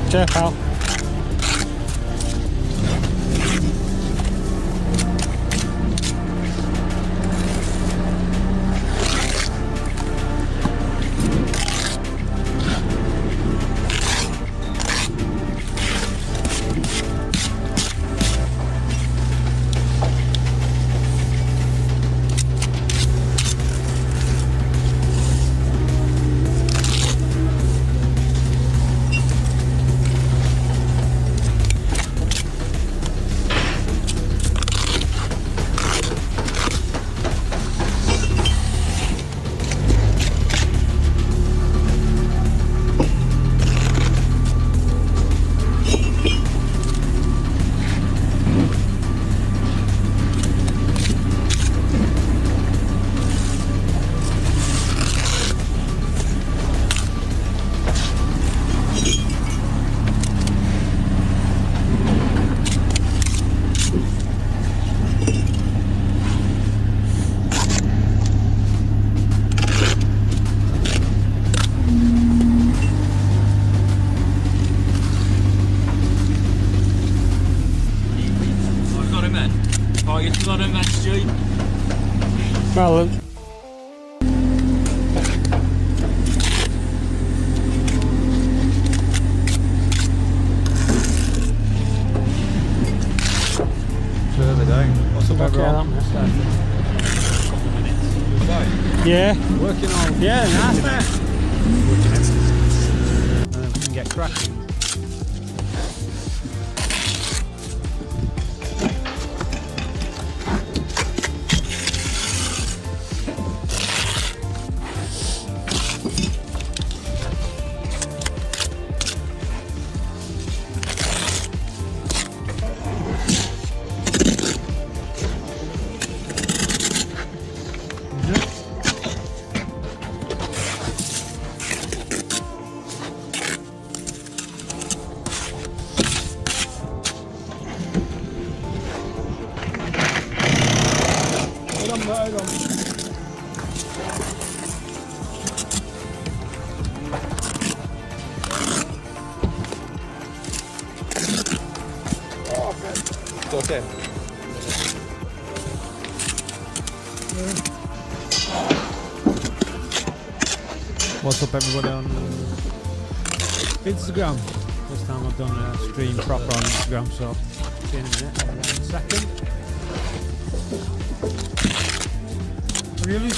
Cheers, pal. Well, further down. What's up, everyone? yeah. Working on. Yeah, nice, mate. Working it. And then we can get cracking. Okay. What's up, everybody on Instagram? This time I've done a stream proper on Instagram, so see you in a minute. In a second. Really?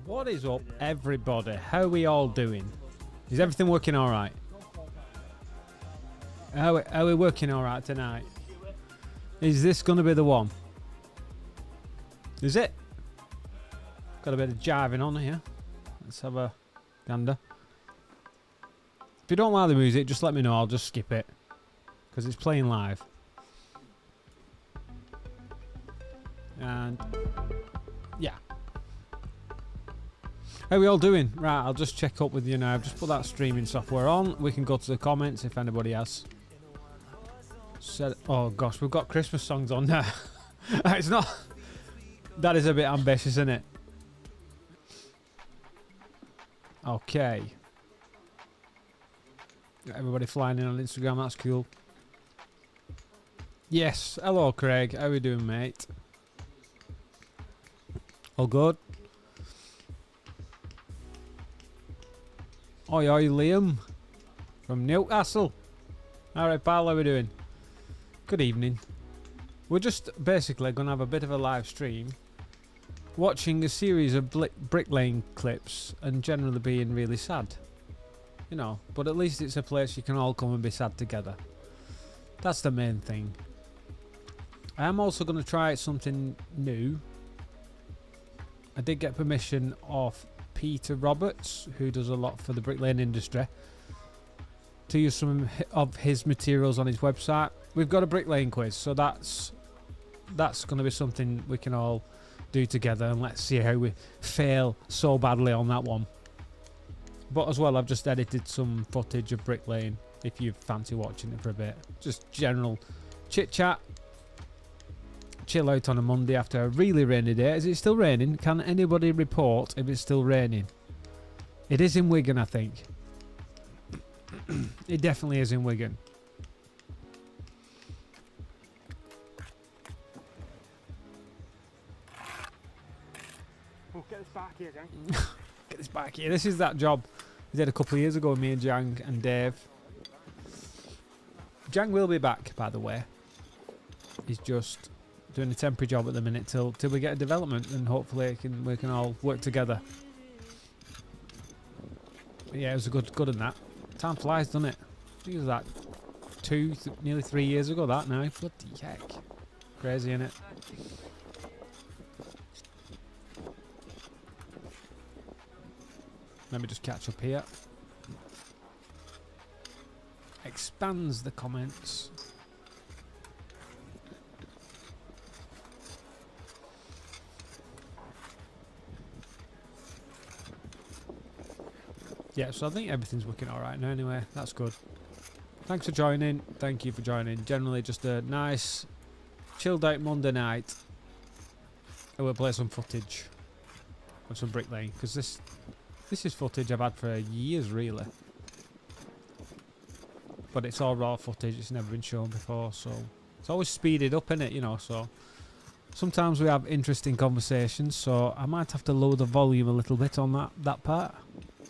What is up, everybody? How are we all doing? Is everything working all right? Are we working all right tonight? Is this going to be the one? Is it? Got a bit of jiving on here. Let's have a gander. If you don't like the music, just let me know. I'll just skip it because it's playing live. And yeah. How are we all doing? Right, I'll just check up with you now. I've just put that streaming software on. We can go to the comments if anybody has said. Oh gosh, we've got Christmas songs on now. It's not. That is a bit ambitious, isn't it? Okay. Got everybody flying in on Instagram. That's cool. Yes. Hello, Craig. How are we doing, mate? All good? Oi, Liam from Newcastle. Alright, pal, how are we doing? Good evening. We're just basically going to have a bit of a live stream, watching a series of bricklaying clips and generally being really sad. You know, but at least it's a place you can all come and be sad together. That's the main thing. I am also going to try something new. I did get permission off Peter Roberts, who does a lot for the bricklaying industry, to use some of his materials on his website. We've got a bricklaying quiz, so that's going to be something we can all do together, and let's see how we fail so badly on that one. But as well, I've just edited some footage of bricklaying if you fancy watching it for a bit. Just general chit chat, chill out on a Monday after a really rainy day. Is it still raining? Can anybody report if it's still raining? It is in Wigan, I think. It definitely is in Wigan. Oh, get this back here, gang. Get this back here. This is that job we did a couple of years ago with me and Jang and Dave. Jang will be back, by the way. He's just doing a temporary job at the minute till we get a development, and hopefully we can all work together. But yeah, it was a good in that. Time flies, doesn't it? I think it was that nearly 3 years ago that now. Bloody heck. Crazy, innit? Let me just catch up here. Expands the comments. Yeah, so I think everything's working alright now anyway. That's good. Thanks for joining. Thank you for joining. Generally just a nice chilled out Monday night. And we'll play some footage of some bricklaying, because this is footage I've had for years really. But it's all raw footage, it's never been shown before, so it's always speeded up, innit, you know, so sometimes we have interesting conversations, so I might have to lower the volume a little bit on that part.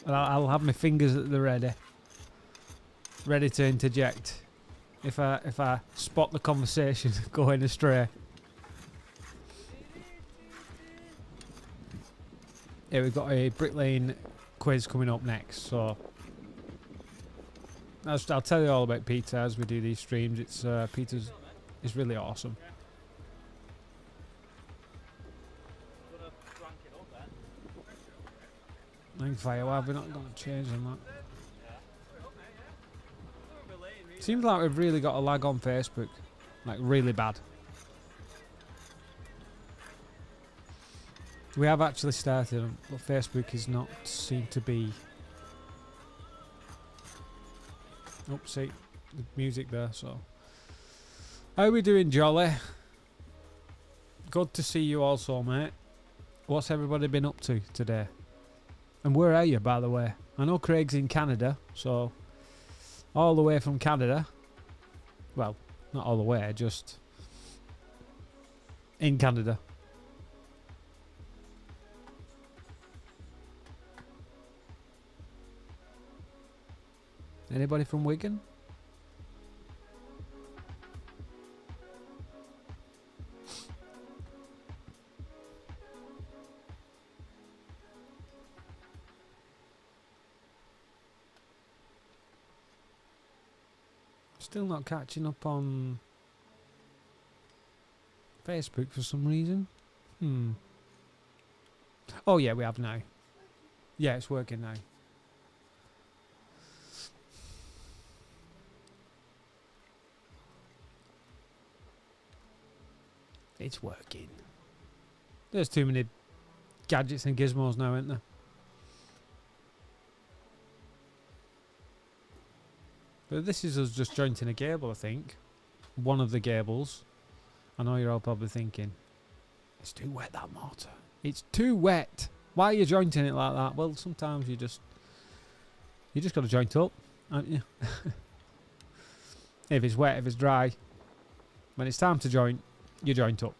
I'll have my fingers at the ready to interject if I spot the conversation going astray. Yeah, we've got a bricklaying quiz coming up next, so I'll tell you all about Peter as we do these streams. It's Peter's is really awesome. Thanks, Fire. Why have we not got a change on that? Seems like we've really got a lag on Facebook, like really bad. We have actually started, but Facebook is not seen to be. Oh, see the music there. So, how are we doing, Jolly? Good to see you also, mate. What's everybody been up to today? And where are you, by the way? I know Craig's in Canada, so all the way from Canada. Well, not all the way, just in Canada. Anybody from Wigan? Still not catching up on Facebook for some reason. Oh yeah, we have now. Yeah, it's working now. It's working. There's too many gadgets and gizmos now, isn't there? But this is us just jointing a gable, I think. One of the gables. I know you're all probably thinking, it's too wet, that mortar. It's too wet. Why are you jointing it like that? Well, sometimes you just got to joint up, haven't you? If it's wet, if it's dry, when it's time to joint, you joint up.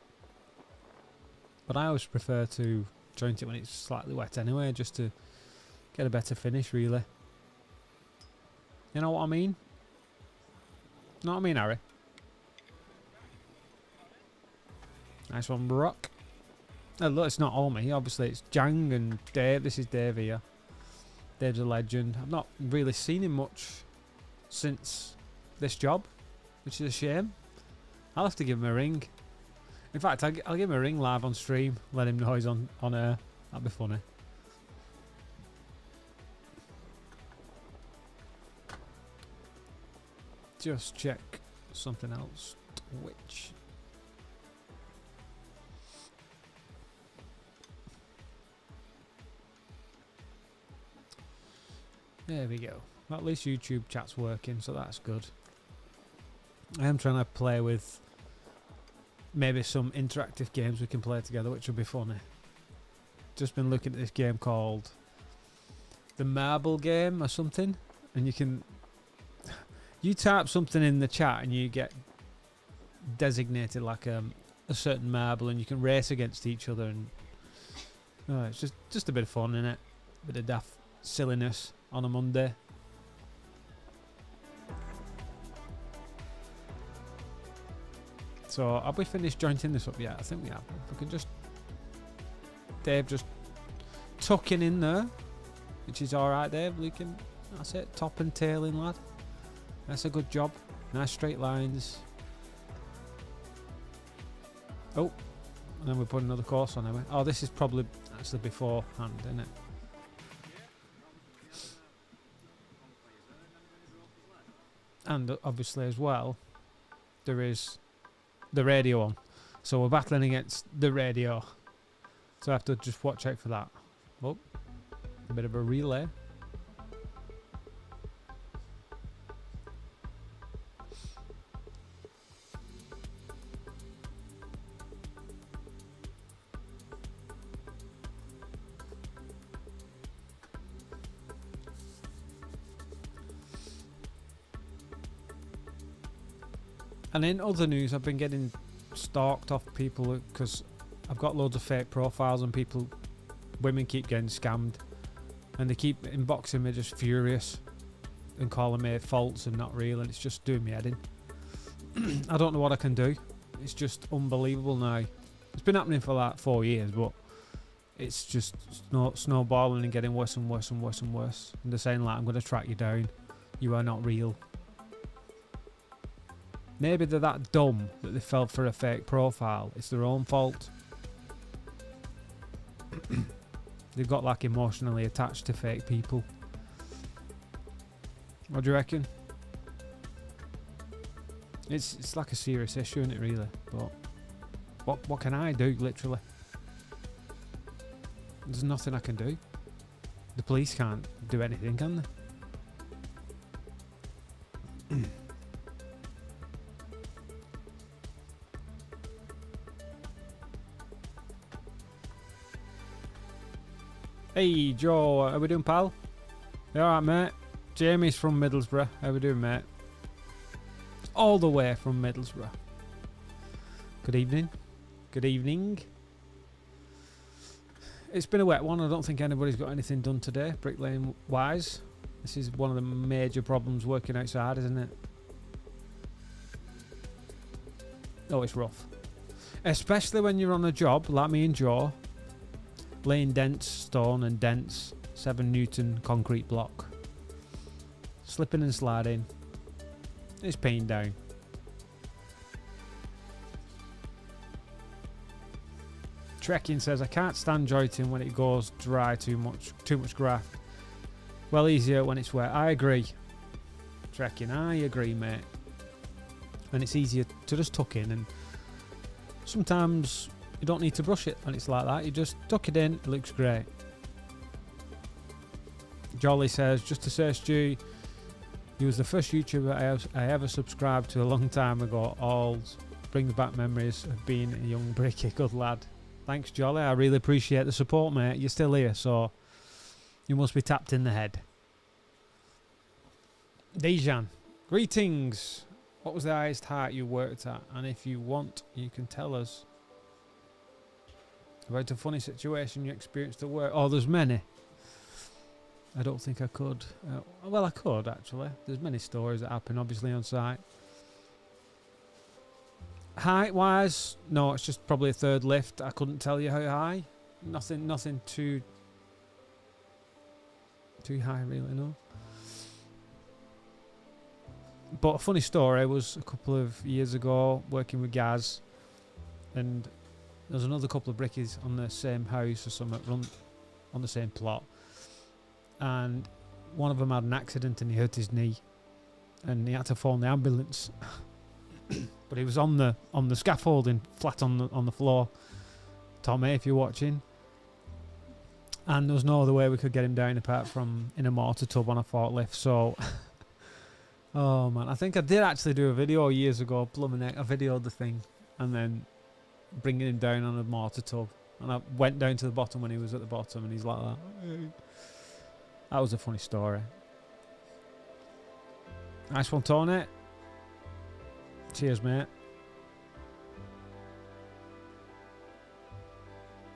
But I always prefer to joint it when it's slightly wet anyway, just to get a better finish, really. You know what I mean? Know what I mean, Harry? Nice one, Brock. Oh, look, it's not all me. Obviously, it's Jang and Dave. This is Dave here. Dave's a legend. I've not really seen him much since this job, which is a shame. I'll have to give him a ring. In fact, I'll give him a ring live on stream. Let him know he's on air. That'd be funny. Just check something else. Twitch. There we go. Well, at least YouTube chat's working, so that's good. I am trying to play with maybe some interactive games we can play together, which will be funny. Just been looking at this game called the Marble Game or something, and you can type something in the chat and you get designated like a certain marble, and you can race against each other, and it's just a bit of fun, innit? A bit of daft silliness on a Monday. So have we finished jointing this up yet? I think we have. If we can just Dave just tucking in there, which is alright, Dave. We can, that's it, top and tailing, lad. That's a good job. Nice straight lines. Oh, and then we put another course on, anyway. Oh, this is probably actually beforehand, isn't it? And obviously as well, there is the radio on. So we're battling against the radio. So I have to just watch out for that. Oh, a bit of a relay. And in other news, I've been getting stalked off people because I've got loads of fake profiles, and women keep getting scammed, and they keep inboxing me just furious and calling me false and not real, and it's just doing me head in. I don't know what I can do. It's just unbelievable now. It's been happening for like 4 years, but it's just snowballing and getting worse and worse and worse and worse. And they're saying like, I'm going to track you down. You are not real. Maybe they're that dumb that they fell for a fake profile. It's their own fault. They've got like emotionally attached to fake people. What do you reckon? It's like a serious issue, isn't it, really? But what can I do, literally? There's nothing I can do. The police can't do anything, can they? Hey Joe, how we doing, pal? You alright, mate? Jamie's from Middlesbrough. How we doing, mate? All the way from Middlesbrough. Good evening. Good evening. It's been a wet one. I don't think anybody's got anything done today, bricklaying wise. This is one of the major problems working outside, isn't it? Oh, it's rough. Especially when you're on a job like me and Joe, laying dense stone and dense 7 Newton concrete block. Slipping and sliding. It's paying down. Trekking says, I can't stand jointing when it goes dry too much graft. Well, easier when it's wet. I agree. Trekking, I agree, mate. And it's easier to just tuck in, and sometimes you don't need to brush it when it's like that. You just tuck it in, it looks great. Jolly says, just to say, Stu, he was the first YouTuber I ever subscribed to a long time ago. All brings back memories of being a young bricky. Good lad. Thanks, Jolly. I really appreciate the support, mate. You're still here, so you must be tapped in the head. Dejan, greetings. What was the highest height you worked at? And if you want, you can tell us about a funny situation you experienced at work. Oh, there's many. I don't think I could. Well, I could, actually. There's many stories that happen, obviously, on site. Height-wise, no, it's just probably a 3rd lift. I couldn't tell you how high. Nothing too high, really, no. But a funny story was a couple of years ago working with Gaz, and there was another couple of brickies on the same house or something run on the same plot, and one of them had an accident and he hurt his knee, and he had to phone the ambulance. But he was on the scaffolding, flat on the floor. Tommy, if you're watching. And there was no other way we could get him down apart from in a mortar tub on a forklift. So, oh man, I think I did actually do a video years ago. Blooming heck, I videoed the thing and then bringing him down on a mortar tub. And I went down to the bottom when he was at the bottom, and he's like that. That was a funny story. Nice one, Tony. Cheers, mate.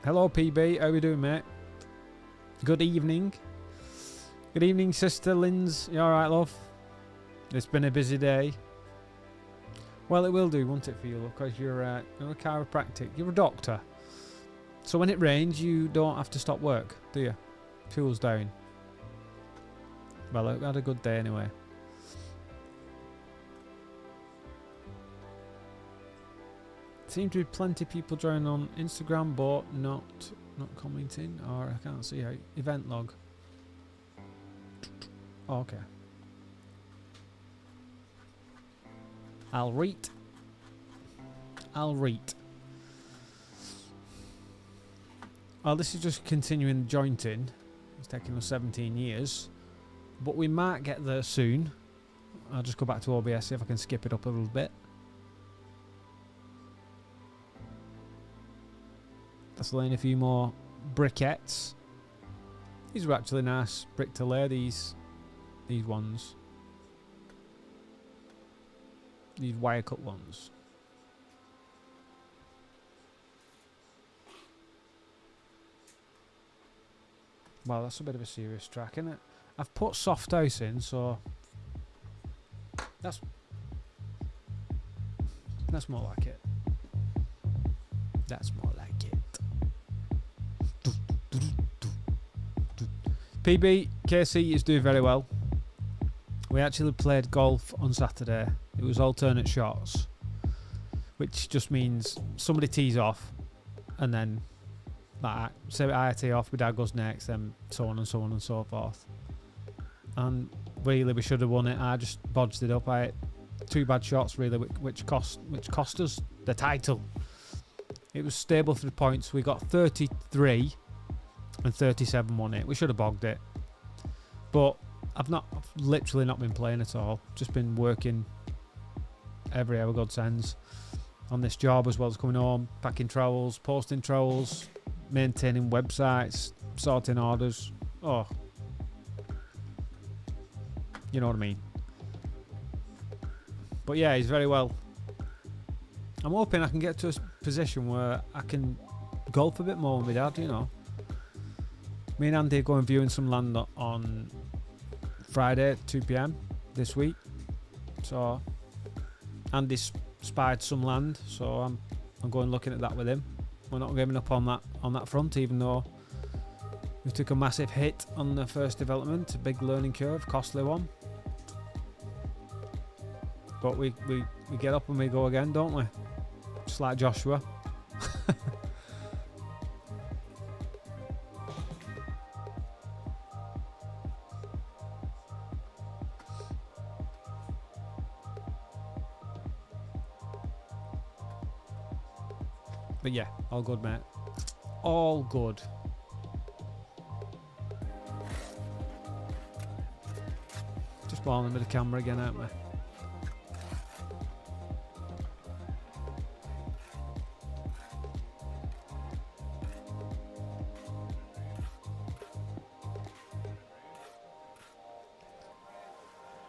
Hello, PB. How we doing, mate? Good evening. Good evening, sister Linz. You alright, love? It's been a busy day. Well, it will do, won't it, for you, because you're a chiropractic. You're a doctor. So when it rains, you don't have to stop work, do you? Fuel's down. Well, I had a good day anyway. Seem to be plenty of people joining on Instagram, but not commenting, or I can't see how. Event log. Oh, okay. I'll read. Well, this is just continuing jointing. It's taking us 17 years, but we might get there soon. I'll just go back to OBS, see if I can skip it up a little bit. That's laying a few more briquettes. These are actually nice brick to lay, these ones. These wire cut ones. Well, that's a bit of a serious track, isn't it? I've put soft house in, so that's more like it. That's more like it. PB, KC is doing very well. We actually played golf on Saturday. It was alternate shots, which just means somebody tees off, and then like say I tee off, my dad goes next, then so on and so on and so forth. And really, we should have won it. I just bodged it up. I hit 2 bad shots, really, which cost us the title. It was stable for the points. We got 33 and 37 won it. We should have bogged it, but I've literally not been playing at all. Just been working every hour God sends on this job, as well as coming home, packing trowels, posting trowels, maintaining websites, sorting orders. Oh, you know what I mean. But yeah, he's very well. I'm hoping I can get to a position where I can golf a bit more with my dad, you know. Me and Andy are going viewing some land on Friday at 2 p.m. this week. So Andy spied some land, so I'm going looking at that with him. We're not giving up on that front, even though we took a massive hit on the first development, a big learning curve, costly one. But we get up and we go again, don't we? Just like Joshua. But yeah, all good, mate. All good. Just balling with the camera again, aren't we?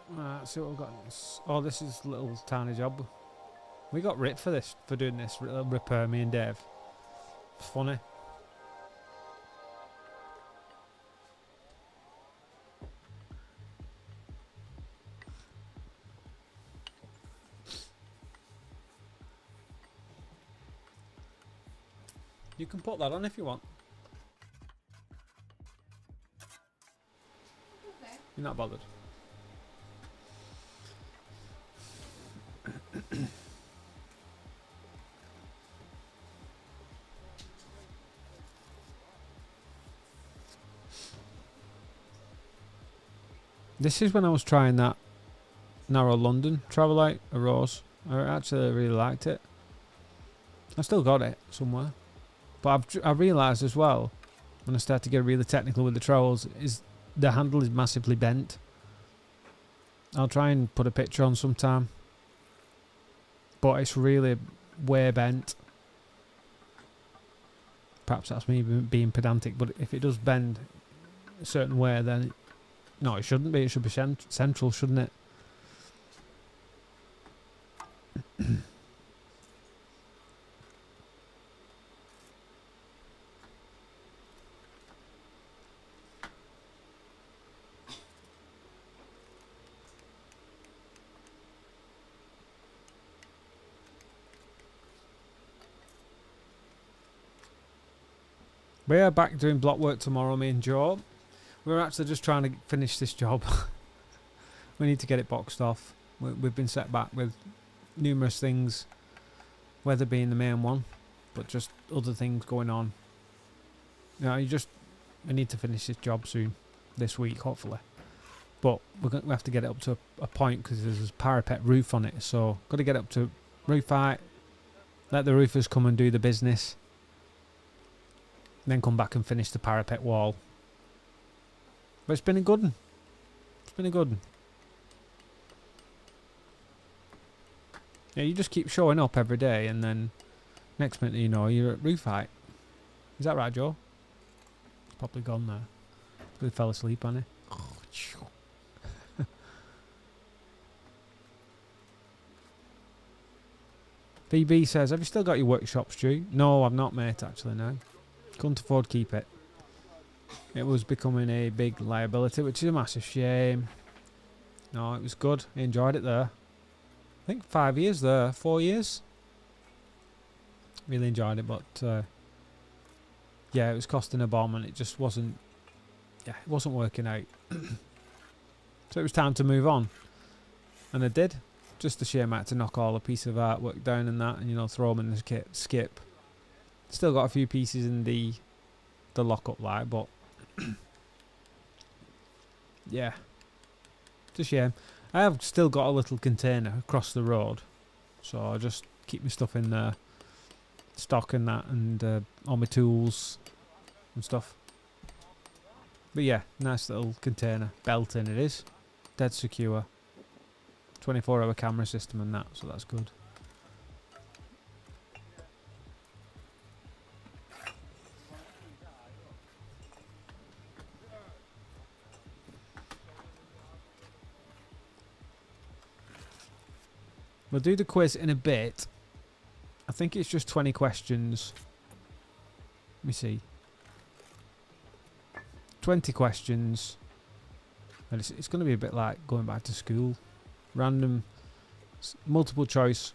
Right, see what we've got. Oh, this is a little tiny job. We got ripped for this, for doing this little repair, me and Dave. It's funny. You can put that on if you want. Okay. You're not bothered. This is when I was trying that narrow London travel light, a rose. I actually really liked it. I still got it somewhere. But I realised as well, when I started to get really technical with the trowels, is the handle is massively bent. I'll try and put a picture on sometime. But it's really way bent. Perhaps that's me being pedantic, but if it does bend a certain way, then no, it shouldn't be. It should be central, shouldn't it? We are back doing block work tomorrow, me and Joe. We're actually just trying to finish this job. We need to get it boxed off. We've been set back with numerous things, weather being the main one, but just other things going on. You know, we need to finish this job soon, this week hopefully. But we have to get it up to a point because there's a parapet roof on it, so got to get up to roof height, let the roofers come and do the business, then come back and finish the parapet wall. But it's been a good one. It's been a good one. Yeah, you just keep showing up every day and then next minute you know you're at roof height. Is that right, Joe? He's probably gone there. He fell asleep, hasn't he? VB says, have you still got your workshop, Stu? No, I've not, mate, actually, no. Couldn't afford to keep it. It was becoming a big liability, which is a massive shame. No, it was good. I enjoyed it there. I think 5 years there, 4 years. Really enjoyed it, but yeah, it was costing a bomb and it just wasn't, yeah, it wasn't working out. So it was time to move on. And I did. Just a shame I had to knock all the pieces of artwork down and that and, you know, throw them in the skip. Still got a few pieces in the lock-up light, but yeah, it's a shame. I have still got a little container across the road, so I just keep my stuff in there, stock and that, and all my tools and stuff. But yeah, nice little container, built-in it is, dead secure, 24-hour camera system and that, so that's good. We'll do the quiz in a bit. I think it's just 20 questions. Let me see. 20 questions. And it's going to be a bit like going back to school. Random multiple choice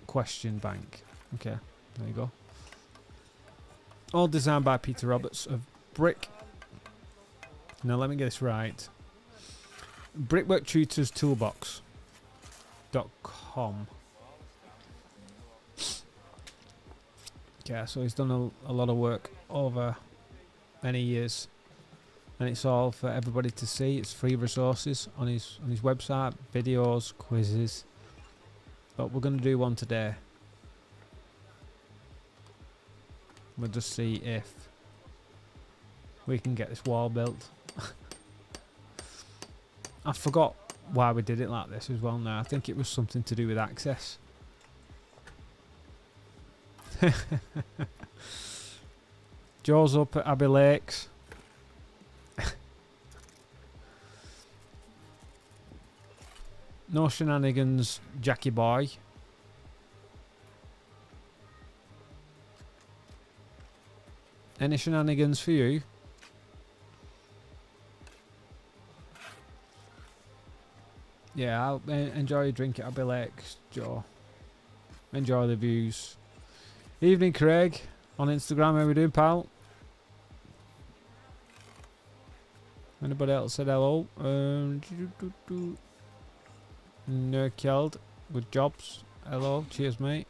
question bank. Okay, there you go. All designed by Peter Roberts of Brick. Now let me get this right. Brickwork Tutors Toolbox.com. Yeah, so he's done a lot of work over many years, and it's all for everybody to see. It's free resources on his website, videos, quizzes. But we're going to do one today. We'll just see if we can get this wall built. I forgot why we did it like this as well now. I think it was something to do with access. Joe's up at Abbey Lakes. No shenanigans, Jackie boy. Any shenanigans for you? Yeah, I'll enjoy your drink at Abbey Lakes, Joe. Enjoy the views. Evening, Craig. On Instagram, how we doing, pal? Anybody else said hello? Nerkeld with jobs. Hello, cheers, mate.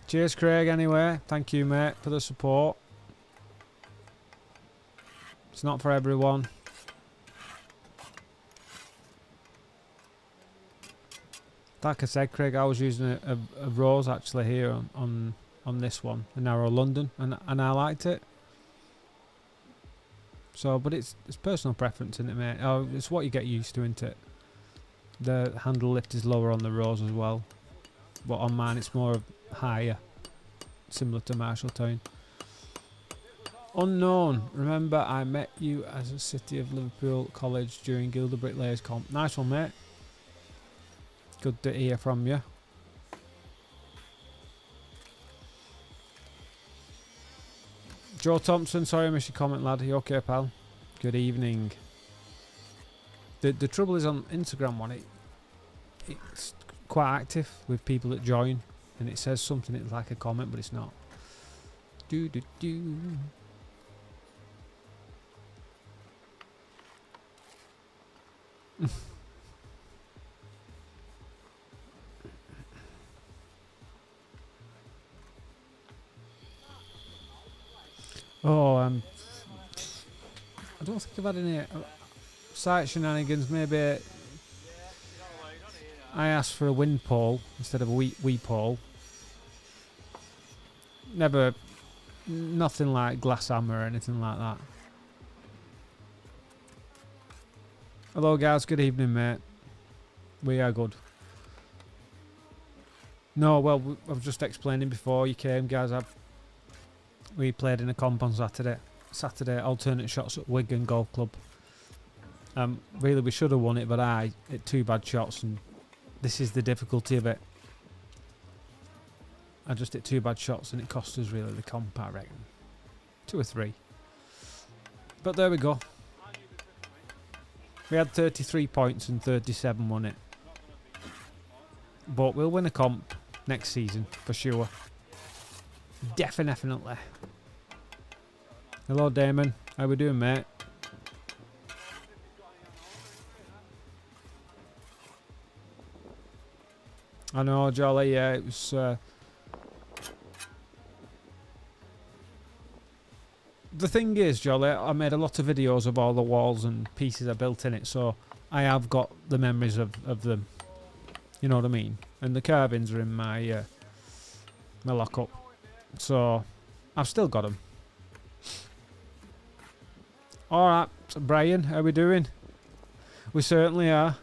Cheers, Craig, anyway. Thank you, mate, for the support. It's not for everyone. Like I said, Craig, I was using a rose actually here on this one, a narrow London, and I liked it. So, but it's personal preference, isn't it, mate? Oh, it's what you get used to, isn't it? The handle lift is lower on the rose as well, but on mine it's more higher, similar to Marshalltown. Unknown. Remember, I met you as a City of Liverpool College during Guild of Bricklayers comp. Nice one, mate. Good to hear from you. Joe Thompson, sorry I missed your comment, lad. Are you okay, pal? Good evening. The trouble is on Instagram one, it's quite active with people that join, and it says something, it's like a comment, but it's not. Do do do. Oh, I don't think I've had any site shenanigans. Maybe I asked for a wind pole instead of a wee pole. Never, nothing like glass hammer or anything like that. Hello guys, good evening, mate. We are good. No, well, I was just explaining before you came, guys. We played in a comp on Saturday, alternate shots at Wigan Golf Club. Really, we should have won it, but I hit 2 bad shots, and this is the difficulty of it. I just hit 2 bad shots, and it cost us really the comp, I reckon. 2 or 3. But there we go. We had 33 points and 37 won it. But we'll win a comp next season, for sure. Definitely. Hello, Damon. How we doing, mate? I know, Jolly. Yeah, it was. The thing is, Jolly, I made a lot of videos of all the walls and pieces I built in it, so I have got the memories of them. You know what I mean? And the carvings are in my my lockup. So, I've still got them. Alright, so Brian, how we doing? We certainly are.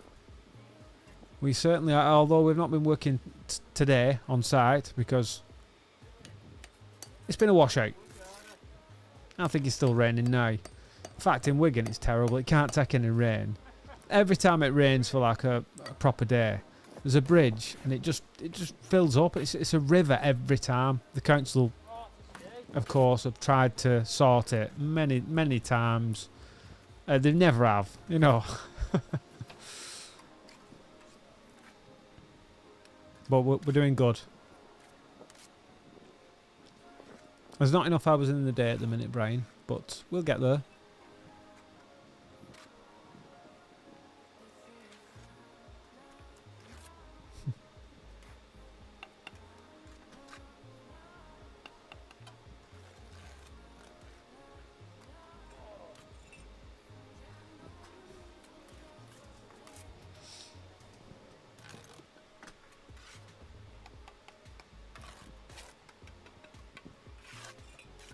We certainly are, although we've not been working today on site because it's been a washout. I think it's still raining now. In fact, in Wigan it's terrible. It can't take any rain. Every time it rains for like a proper day, there's a bridge and it just fills up. It's a river every time. The council of course, have tried to sort it many, many times. They never have, you know. But we're doing good. There's not enough hours in the day at the minute, Brian, but we'll get there.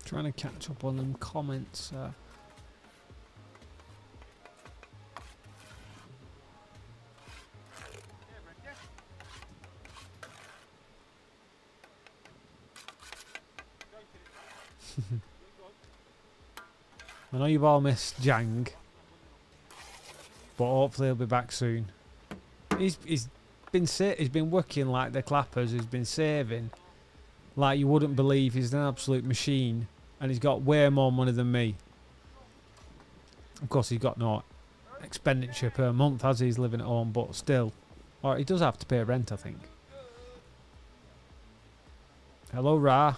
Trying to catch up on them comments. I know you've all missed Jang, but hopefully he'll be back soon. He's been working like the clappers. He's been saving like you wouldn't believe. He's an absolute machine, and he's got way more money than me. Of course, he's got no expenditure per month as he's living at home, but still, or he does have to pay rent, I think. Hello, Ra.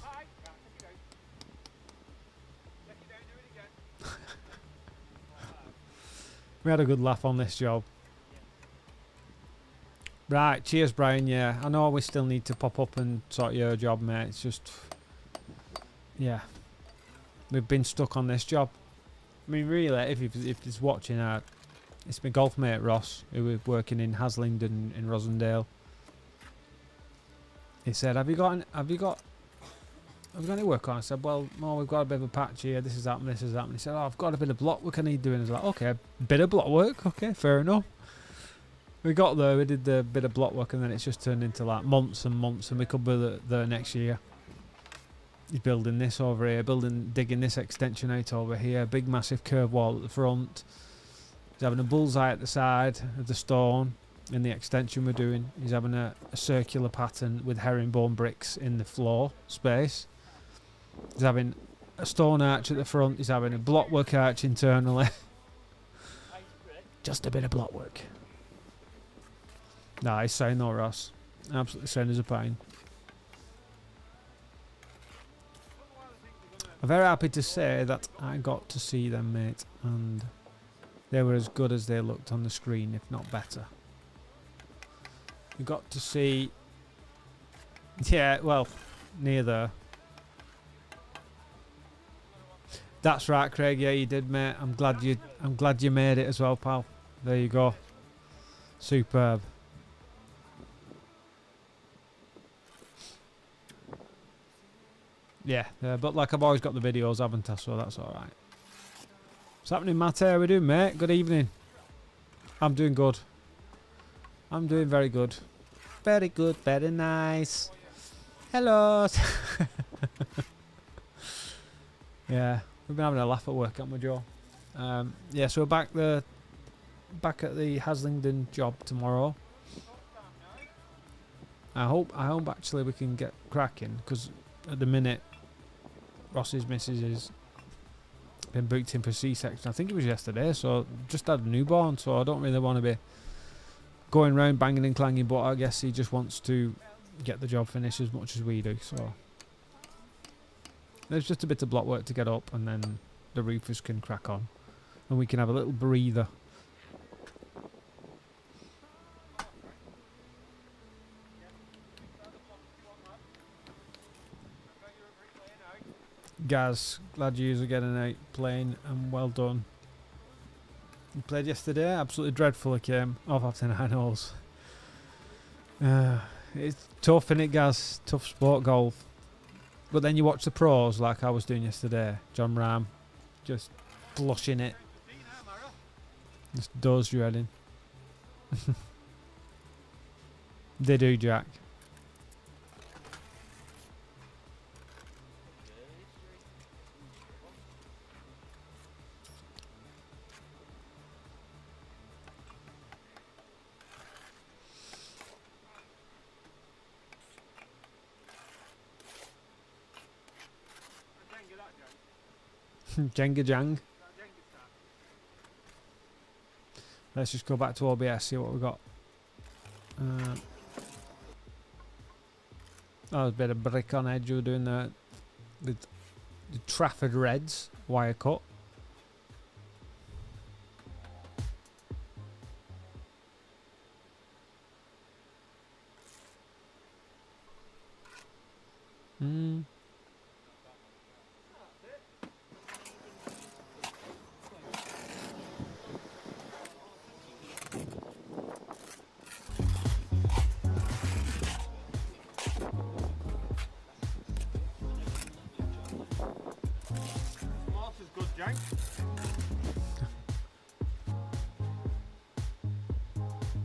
We had a good laugh on this job. Right, cheers, Brian. Yeah, I know we still need to pop up and sort your job, mate. It's just, yeah, we've been stuck on this job. I mean, really, if he's watching, it's my golf mate Ross, who was working in Haslingden in Rosendale. He said, "Have you got any work on?" I said, "Well, no, we've got a bit of a patch here. This has happened. This has happened." He said, "Oh, I've got a bit of block work I need doing." I was like, "Okay, a bit of block work. Okay, fair enough." We got there, we did the bit of block work, and then it's just turned into like months and months, and we could be there next year. He's building this over here, digging this extension out over here, big massive curved wall at the front. He's having a bullseye at the side of the stone in the extension we're doing. He's having a circular pattern with herringbone bricks in the floor space. He's having a stone arch at the front. He's having a blockwork arch internally. Just a bit of blockwork. Nah, he's saying no, Ross. Absolutely sound as a pine. I'm very happy to say that I got to see them, mate, and they were as good as they looked on the screen, if not better. You got to see, yeah, well, near there. That's right, Craig. Yeah, you did, mate. I'm glad you made it as well, pal. There you go. Superb. Yeah, but like I've always got the videos, haven't I? So that's all right. What's happening, Matt? How are we doing, mate? Good evening. I'm doing good. I'm doing very good. Very good. Very nice. Hello. Yeah, we've been having a laugh at work, haven't we, Joe? Yeah, so we're back at the Haslingden job tomorrow. I hope actually we can get cracking, because at the minute Ross's missus has been booked in for C-section. I think it was yesterday, so just had a newborn, so I don't really want to be going round banging and clanging, but I guess he just wants to get the job finished as much as we do. So there's just a bit of block work to get up, and then the roofers can crack on and we can have a little breather. Gaz, glad you are getting out playing, and well done. You played yesterday, absolutely dreadful. I came off after 9 holes. It's tough, innit, Gaz? Tough sport, golf. But then you watch the pros like I was doing yesterday. John Rahm just flushing it. Just does your head in. They do, Jack. Jenga Jang. Let's just go back to OBS, see what we got. Oh, there's a bit of brick on edge. We're doing the Trafford Reds wire cut.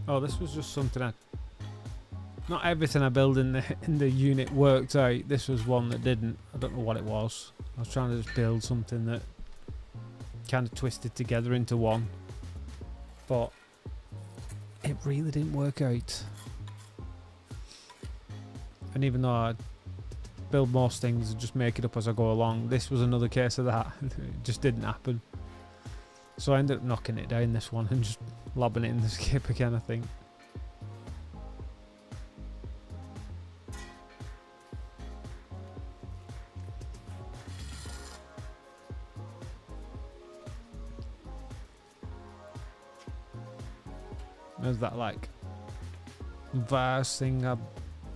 Oh, this was just something not everything I build in the unit worked out. This was one that didn't. I don't know what it was. I was trying to just build something that kind of twisted together into one, but it really didn't work out. And even though I build most things and just make it up as I go along, this was another case of that. It just didn't happen. So I ended up knocking it down, this one, and just lobbing it in the skip again, I think. There's that like vase thing I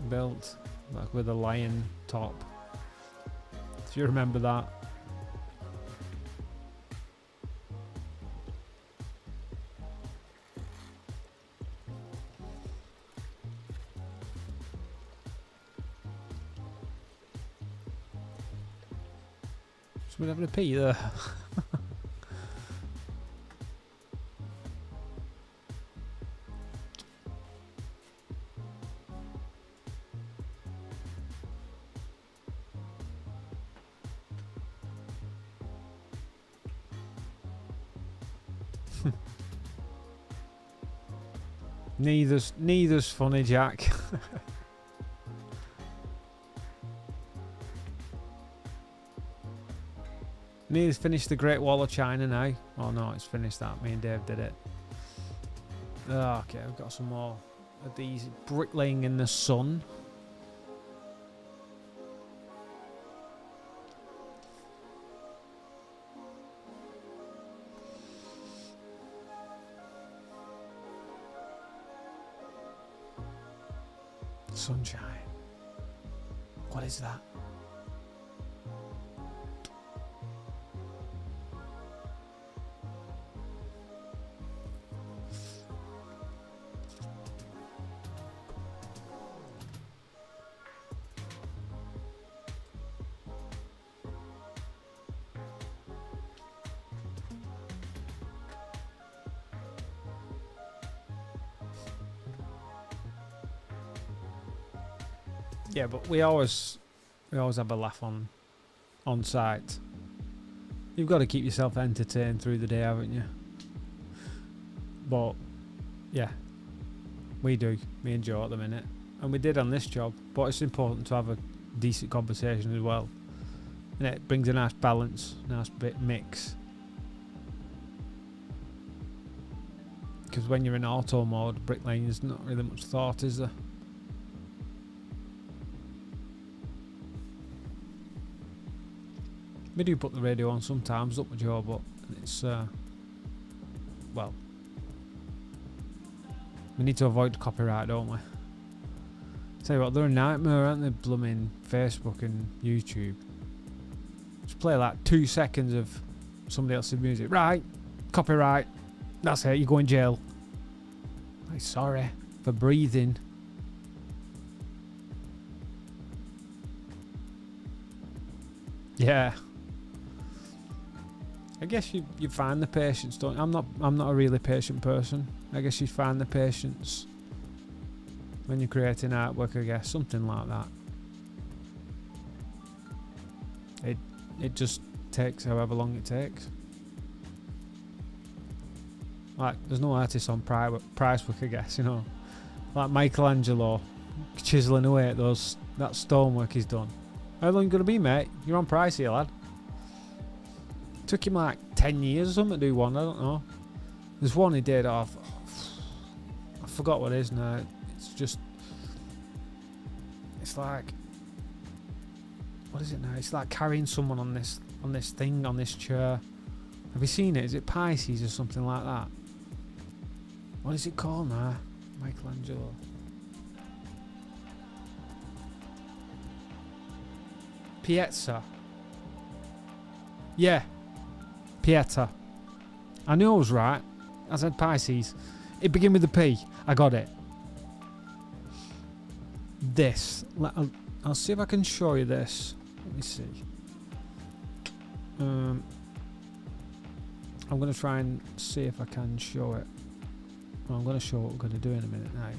built, like with a lion top. If you remember that. We're having a pee there. Neither's funny, Jack. Neither's finished the Great Wall of China now. Oh no, it's finished that. Me and Dave did it. Oh, okay, I've got some more of these bricklaying in the sun. Sunshine. What is that? Yeah, but we always have a laugh on site. You've got to keep yourself entertained through the day, haven't you? But yeah, we do. Me and Joe at the minute, and we did on this job. But it's important to have a decent conversation as well, and it brings a nice balance, nice bit mix. Because when you're in auto mode, bricklaying is not really much thought, is there? We do put the radio on sometimes, up with Joe, but it's well, we need to avoid copyright, don't we? Tell you what, they're a nightmare, aren't they? Blooming Facebook and YouTube. Just play like 2 seconds of somebody else's music, right? Copyright. That's it. You go in jail. Like, sorry for breathing. Yeah. I guess you find the patience, don't you? I'm not a really patient person. I guess you find the patience when you're creating artwork, I guess, something like that. It just takes however long it takes. Like, there's no artist on price work, I guess, you know. Like Michelangelo chiseling away at that stonework he's done. How long you gonna be, mate? You're on price here, lad. Took him like 10 years or something to do one, I don't know. There's one he did off. I forgot what it is now. It's just. It's like. What is it now? It's like carrying someone on this thing, on this chair. Have you seen it? Is it Pisces or something like that? What is it called now? Michelangelo. Piazza. Yeah. Pieta. I knew I was right. I said Pisces. It began with a P. I got it. This. I'll see if I can show you this. Let me see. I'm going to try and see if I can show it. Well, I'm going to show what we're going to do in a minute now.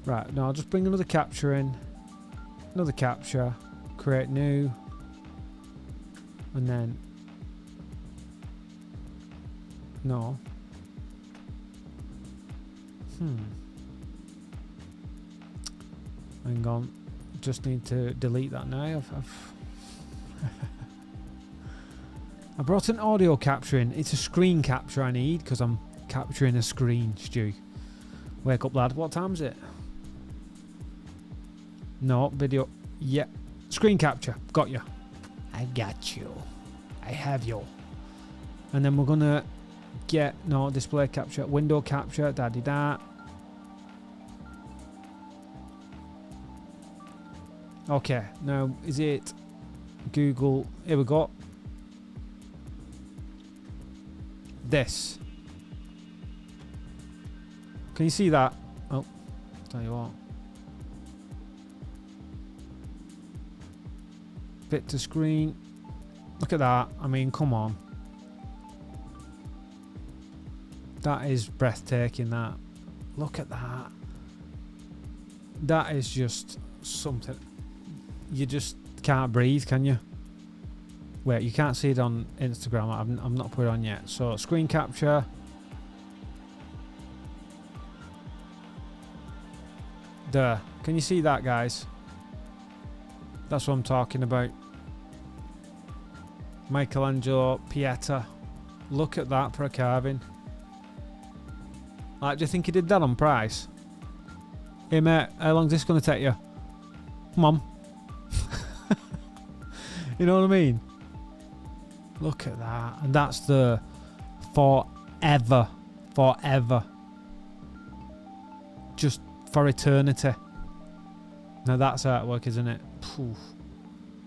Right, now I'll just bring another capture in. Another capture. Create new. And then... No. Hang on. Just need to delete that now. I brought an audio capture in. It's a screen capture I need because I'm capturing a screen, Stu. Wake up, lad. What time is it? No, video. Yeah. Screen capture. Got you. I got you. I have you. And then we're going to get... No, display capture. Window capture. Da-de-da. Okay. Now, is it Google? Here we go. This. Can you see that? Oh, tell you what. Fit to screen. Look at that. I mean, come on. That is breathtaking, that. Look at that. That is just something. You just can't breathe, can you? Wait, you can't see it on Instagram. I've not put it on yet. So, screen capture. There. Can you see that, guys? That's what I'm talking about. Michelangelo Pieta. Look at that for a carving. Like, do you think he did that on price? Hey, mate, how long's this going to take you? Come on. You know what I mean? Look at that. And that's the forever. Just for eternity. Now that's artwork, isn't it? Poof.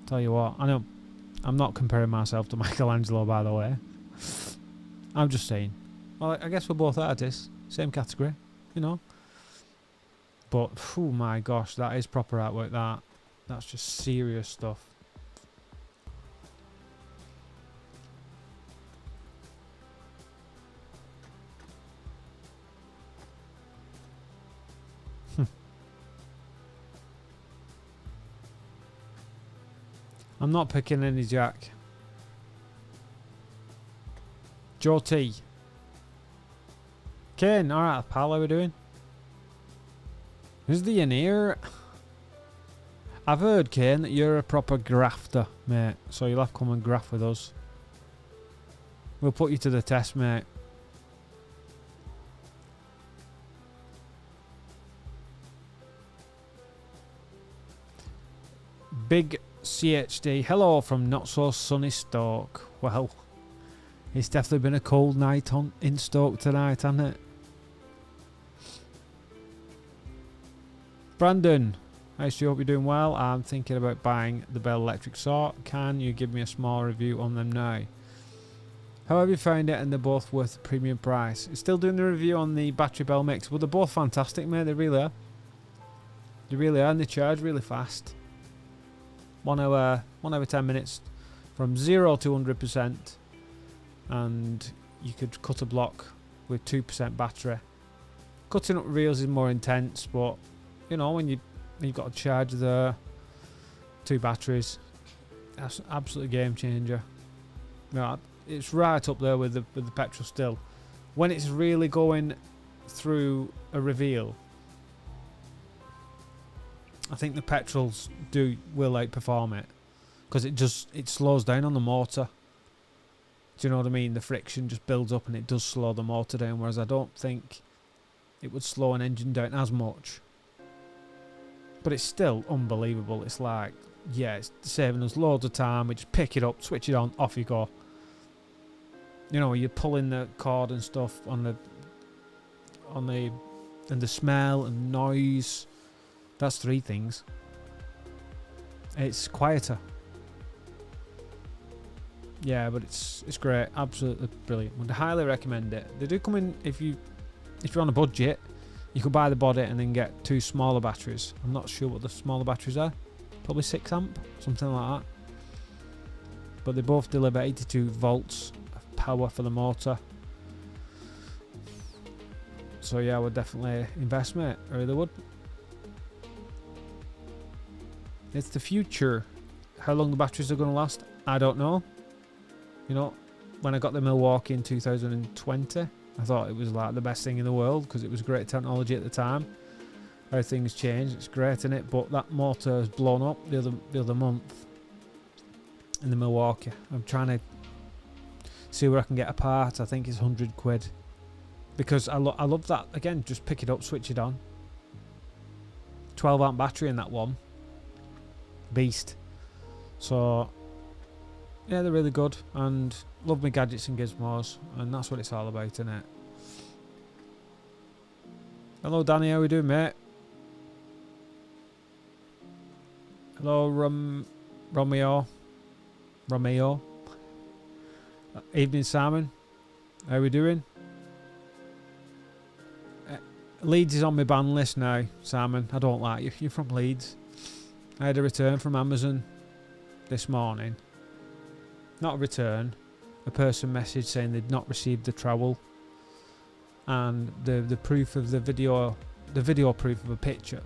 Tell you what, I know I'm not comparing myself to Michelangelo, by the way. I'm just saying. Well, I guess we're both artists. Same category, you know. But, oh my gosh, that is proper artwork, that. That's just serious stuff. I'm not picking any Jack. Joe T. Kane, alright, pal, how we doing? Who's the in here? I've heard, Kane, that you're a proper grafter, mate. So you'll have to come and graft with us. We'll put you to the test, mate. Big CHD, hello from not so sunny Stoke. Well, it's definitely been a cold night in Stoke tonight, hasn't it? Brandon, I hope you're doing well. I'm thinking about buying the Bell Electric Saw. Can you give me a small review on them now? How have you found it, and they're both worth the premium price? Still doing the review on the battery Bell mix. Well, they're both fantastic, mate. They really are. They really are, and they charge really fast. 1 hour, 10 minutes from 0 to 100%, and you could cut a block with 2% battery. Cutting up reels is more intense, but you know, when you've got a charge there, 2 batteries, that's an absolute game changer. You know, it's right up there with the petrol still. When it's really going through a reveal, I think the petrols will outperform it, because it slows down on the motor. Do you know what I mean? The friction just builds up and it does slow the motor down, whereas I don't think it would slow an engine down as much. But it's still unbelievable. It's like, yeah, it's saving us loads of time. We just pick it up, switch it on, off you go. You know, you're pulling the cord and stuff on the and the smell and noise. That's 3 things. It's quieter. Yeah, but it's great, absolutely brilliant. Would highly recommend it. They do come in if you're on a budget. You could buy the body and then get 2 smaller batteries. I'm not sure what the smaller batteries are. Probably 6 amp, something like that. But they both deliver 82 volts of power for the motor. So yeah, I would definitely invest, mate. I really would. It's the future. How long the batteries are going to last, I don't know. You know, when I got the Milwaukee in 2020, I thought it was like the best thing in the world because it was great technology at the time. How things change, it's great in it. But that motor has blown up the other month in the Milwaukee. I'm trying to see where I can get a part. I think it's 100 quid because I love that. Again, just pick it up, switch it on. 12 amp battery in that one. Beast. So yeah, they're really good and love my gadgets and gizmos, and that's what it's all about, innit? Hello Danny, how we doing, mate? Hello Romeo. Evening Simon, how we doing? Leeds is on my ban list now, Simon. I don't like you. You're from Leeds. I had a return from Amazon this morning. Not a return. A person messaged saying they'd not received the trowel, and the proof of the video proof of a picture,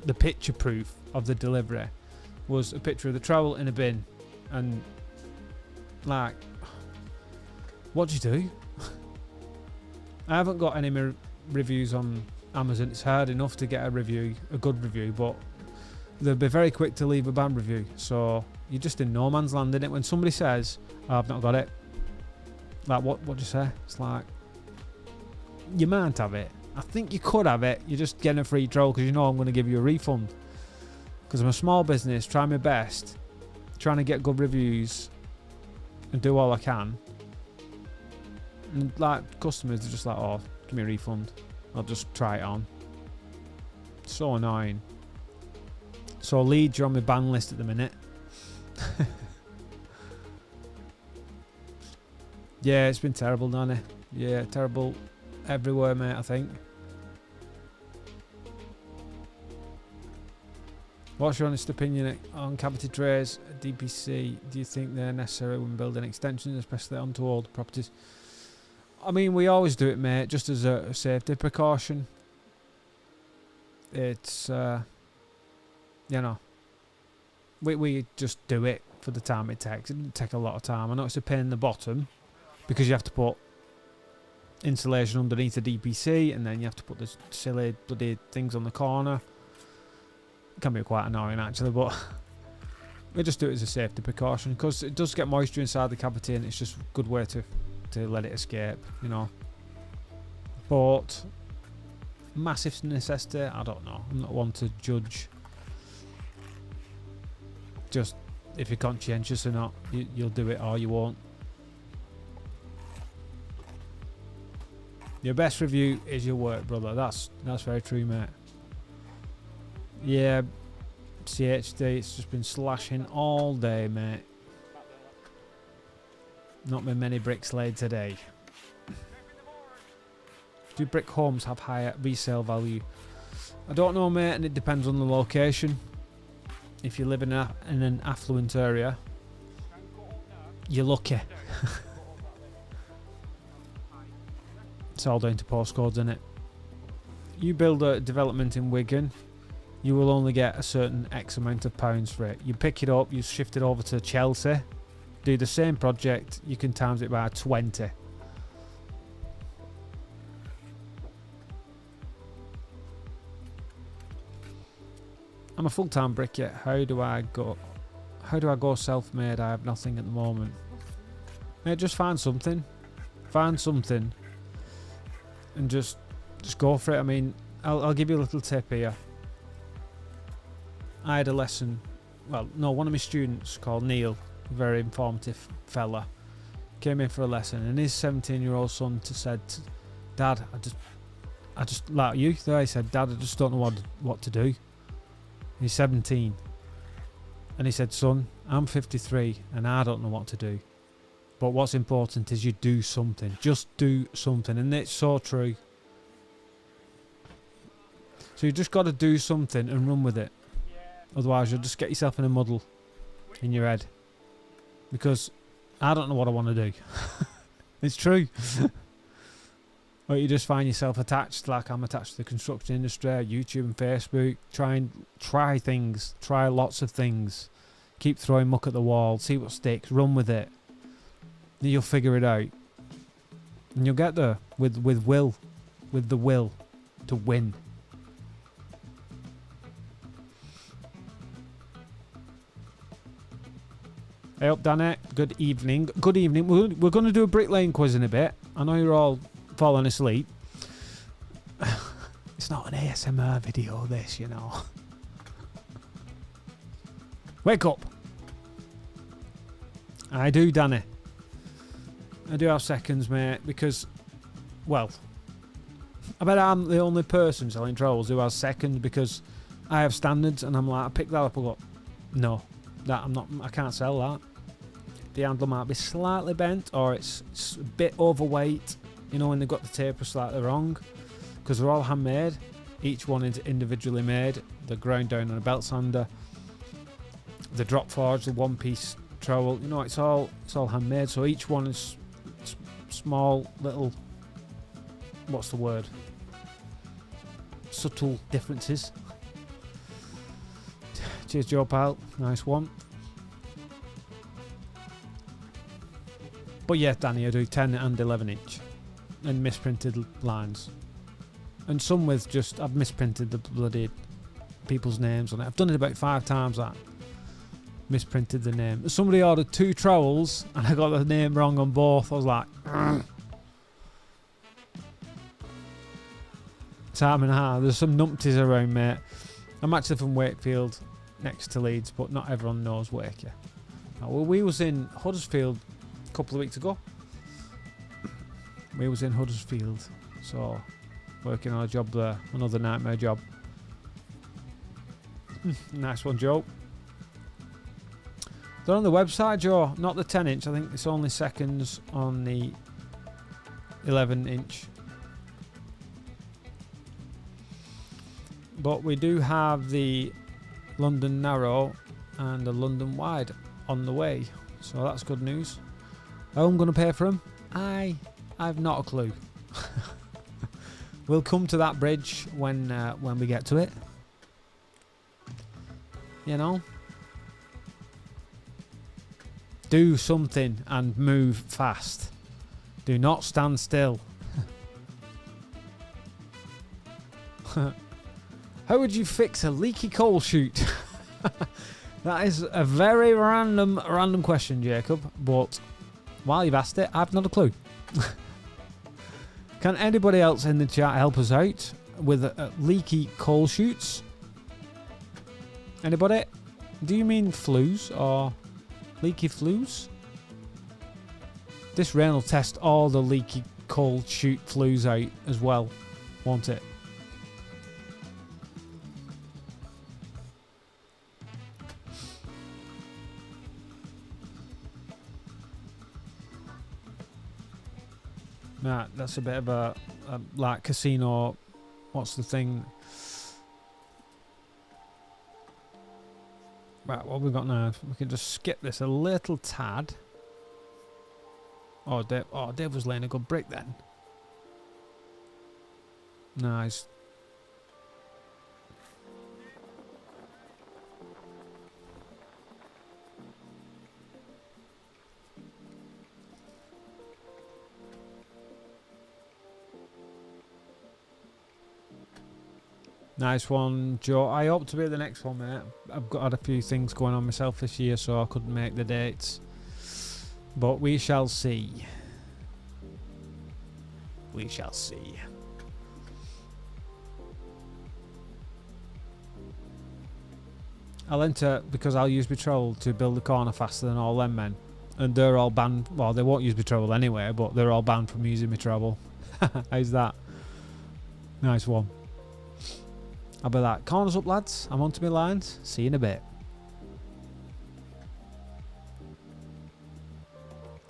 the picture proof of the delivery was a picture of the trowel in a bin. And like, what'd you do? I haven't got any reviews on Amazon. It's hard enough to get a good review, but they'll be very quick to leave a bad review. So you're just in no man's land, innit? When somebody says, oh, I've not got it, like, what do you say? It's like, you might have it. I think you could have it. You're just getting a free trowel because you know I'm going to give you a refund. Because I'm a small business, trying my best, trying to get good reviews and do all I can. And like, customers are just like, oh, give me a refund. I'll just try it on. So annoying. So Leeds, you're on my ban list at the minute. Yeah, it's been terrible, Nanny. Yeah, terrible everywhere, mate, I think. What's your honest opinion on cavity trays, DPC? Do you think they're necessary when building extensions, especially onto old properties? I mean, we always do it, mate, just as a safety precaution. It's, you know, we just do it for the time it takes. It doesn't take a lot of time. I know it's a pain in the bottom because you have to put insulation underneath the DPC and then you have to put the silly bloody things on the corner. It can be quite annoying actually, but we just do it as a safety precaution because it does get moisture inside the cavity and it's just a good way to let it escape, you know. But massive necessity, I don't know. I'm not one to judge. Just if you're conscientious or not, you'll do it or you won't. Your best review is your work, brother. That's very true, mate. Yeah, CHD, it's just been slashing all day, mate. Not been many bricks laid today. Do brick homes have higher resale value? I don't know, mate, and it depends on the location. If you live in an affluent area, you're lucky. It's all down to postcodes, isn't it? You build a development in Wigan, you will only get a certain X amount of pounds for it. You pick it up, you shift it over to Chelsea, do the same project, you can times it by 20. I'm a full-time bricklayer. How do I go self-made? I have nothing at the moment. Mate, just find something. Find something. And just go for it. I mean, I'll give you a little tip here. I had a lesson. Well, no, one of my students called Neil, a very informative fella, came in for a lesson, and his 17-year-old son said, "Dad, I just like you." There, he said, "Dad, I just don't know what to do." He's 17, and he said, "Son, I'm 53, and I don't know what to do. But what's important is you do something. Just do something," and it's so true. So you just got to do something and run with it. Otherwise, you'll just get yourself in a muddle in your head. Because I don't know what I want to do. It's true. Or you just find yourself attached, like I'm attached to the construction industry, YouTube and Facebook. Try things. Try lots of things. Keep throwing muck at the wall. See what sticks. Run with it. Then you'll figure it out. And you'll get there with will. With the will to win. Hey up, Danny. Good evening. Good evening. We're going to do a bricklaying quiz in a bit. I know you're all falling asleep. It's not an ASMR video, this, you know. Wake up. I do, Danny. I do have seconds, mate, because, well, I bet I'm the only person selling trowels who has seconds, because I have standards, and I'm like, I pick that up and go, no, I can't sell that. The handle might be slightly bent, or it's a bit overweight, you know, when they've got the taper slightly wrong, because they're all handmade. Each one is individually made. They're ground down on a belt sander. The drop forge, the one-piece trowel, you know, it's all handmade. So each one is small, little, what's the word? Subtle differences. Cheers, Joe, pal. Nice one. But yeah, Danny, I do 10 and 11 inch. And misprinted lines. And some with just, I've misprinted the bloody people's names on it. I've done it about 5 times, that. Misprinted the name. Somebody ordered 2 trowels, and I got the name wrong on both. I was like, time and a half. There's some numpties around, mate. I'm actually from Wakefield, next to Leeds, but not everyone knows Wake. Well, we was in Huddersfield a couple of weeks ago. We was in Huddersfield, so working on a job there, another nightmare job. Nice one, Joe. They're on the website, Joe, not the 10 inch. I think it's only seconds on the 11 inch. But we do have the London Narrow and the London Wide on the way, so that's good news. How I'm going to pay for them? I've not a clue. We'll come to that bridge when we get to it. You know? Do something and move fast. Do not stand still. How would you fix a leaky coal chute? That is a very random question, Jacob, but while you've asked it, I've not a clue. Can anybody else in the chat help us out with leaky coal chutes? Anybody? Do you mean flues or leaky flues? This rain will test all the leaky coal chute flues out as well, won't it? Nah, that's a bit of a like casino. What's the thing? Right, what have we got now? We can just skip this a little tad. Oh, Dave was laying a good brick then. Nice. Nice one, Joe. I hope to be at the next one, mate. I've had a few things going on myself this year, so I couldn't make the dates. But we shall see. We shall see. I'll enter because I'll use Betrothal to build the corner faster than all them men. And they're all banned. Well, they won't use Betrothal anyway, but they're all banned from using Betrothal. How's that? Nice one. I'll be like, corners up, lads. I'm onto my lines. See you in a bit.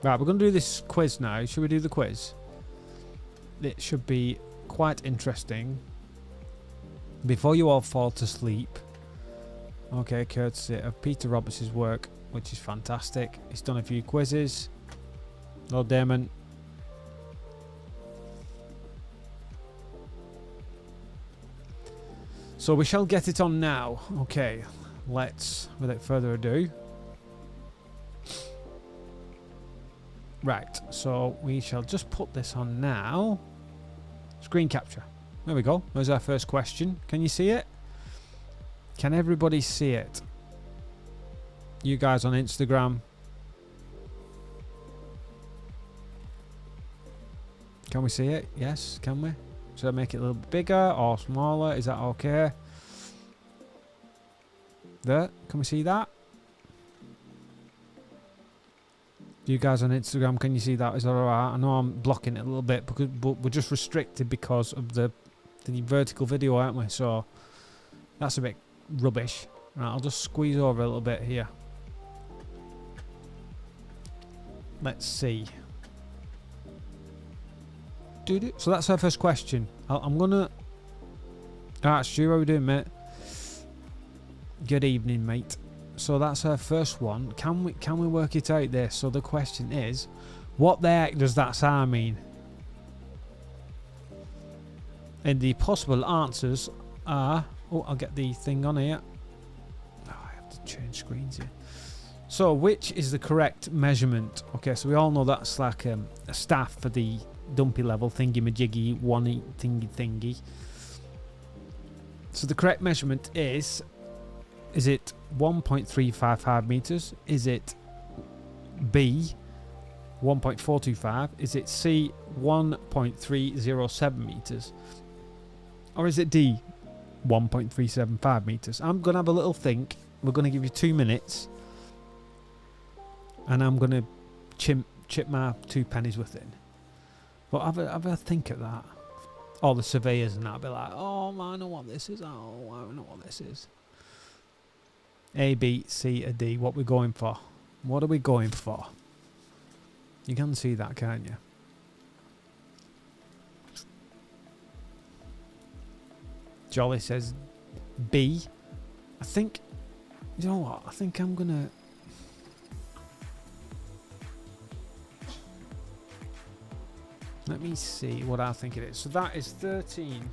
Right, we're going to do this quiz now. Should we do the quiz? It should be quite interesting. Before you all fall to sleep. Okay, courtesy of Peter Roberts' work, which is fantastic. He's done a few quizzes. Lord Damon. So we shall get it on now. Okay, let's, without further ado. Right, so we shall just put this on now. Screen capture. There we go. There's our first question. Can you see it? Can everybody see it? You guys on Instagram. Can we see it? Yes, can we? Should I make it a little bit bigger or smaller? Is that okay? There. Can we see that? You guys on Instagram, can you see that? Is that alright? I know I'm blocking it a little bit, but we're just restricted because of the vertical video, aren't we? So that's a bit rubbish. Right, I'll just squeeze over a little bit here. Let's see. So that's our first question. I'm gonna. Alright, Stu, how are we doing, mate? Good evening, mate. So that's our first one. Can we work it out there? So the question is, what the heck does that sign mean? And the possible answers are. Oh, I'll get the thing on here. Oh, I have to change screens here. So, which is the correct measurement? Okay, so we all know that's like a staff for the dumpy level thingy-majiggy, one thingy. So the correct measurement is it 1.355 meters? Is it B 1.425? Is it C 1.307 meters? Or is it D 1.375 meters? I'm going to have a little think. We're going to give you 2 minutes. And I'm going to chip my 2 pennies worth in. But have a think of that. All the surveyors and that be like, oh, I know what this is. Oh, I know what this is. A, B, C, or D. What we're going for? What are we going for? You can see that, can't you? Jolly says B. I think, you know what? I think I'm going to... Let me see what I think it is. So that is 13.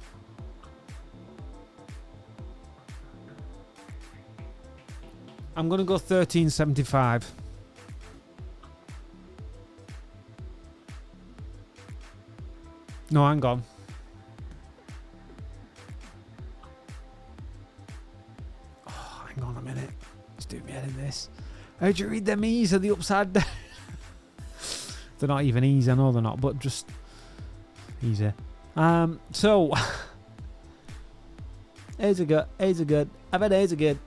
I'm going to go 1375. No, hang on. Oh, hang on a minute. Let's do me head in this. How'd you read them E's? Are the upside down? They're not even E's, I know they're not, but just easy. So A's are good. A's are good. I bet A's are good.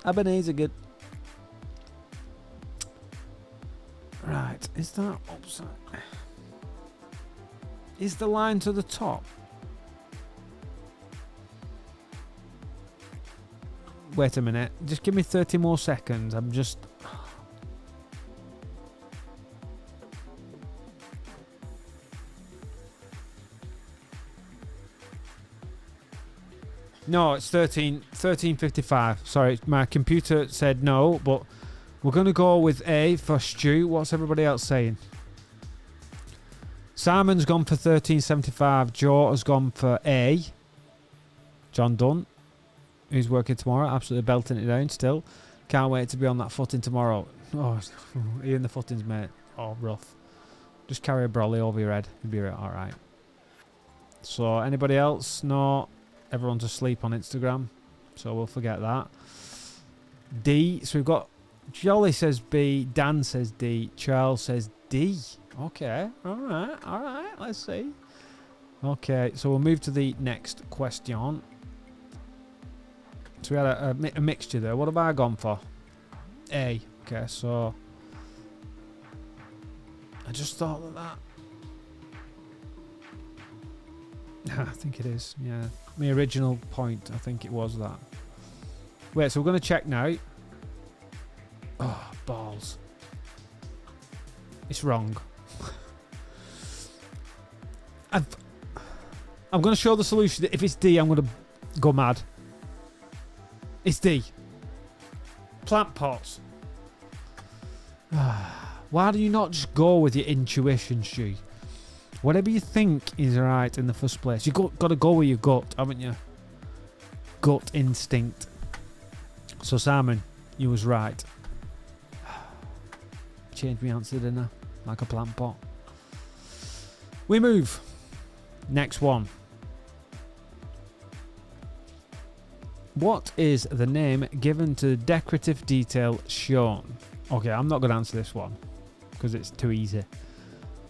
I bet A's are good. Right, is that upside? Is the line to the top? Wait a minute. Just give me 30 more seconds. I'm just... No, it's 1355. Sorry, my computer said no, but we're going to go with A for Stu. What's everybody else saying? Simon's gone for 1375. Joe has gone for A. John Dunn, who's working tomorrow, absolutely belting it down still. Can't wait to be on that footing tomorrow. Oh, are you in the footings, mate? Oh, rough. Just carry a brolly over your head. You'll be alright. So, anybody else? No. Everyone's asleep on Instagram, so we'll forget that. D, so we've got Jolly says B. Dan says D. Charles says D. Okay. All right. Let's see. Okay, so we'll move to the next question. So we had a mixture there. What have I gone for? A. Okay, so I just thought of that. I think it is. Yeah, my original point. I think it was that. Wait, so we're going to check now. Oh, balls. It's wrong. I'm going to show the solution. If it's D, I'm going to go mad. It's D. Plant pots. Why do you not just go with your intuition, Stu? Whatever you think is right in the first place. You've got to go with your gut, haven't you? Gut instinct. So, Simon, you was right. Changed my answer, didn't I? Like a plant pot. We move. Next one. What is the name given to the decorative detail shown? Okay, I'm not going to answer this one because it's too easy.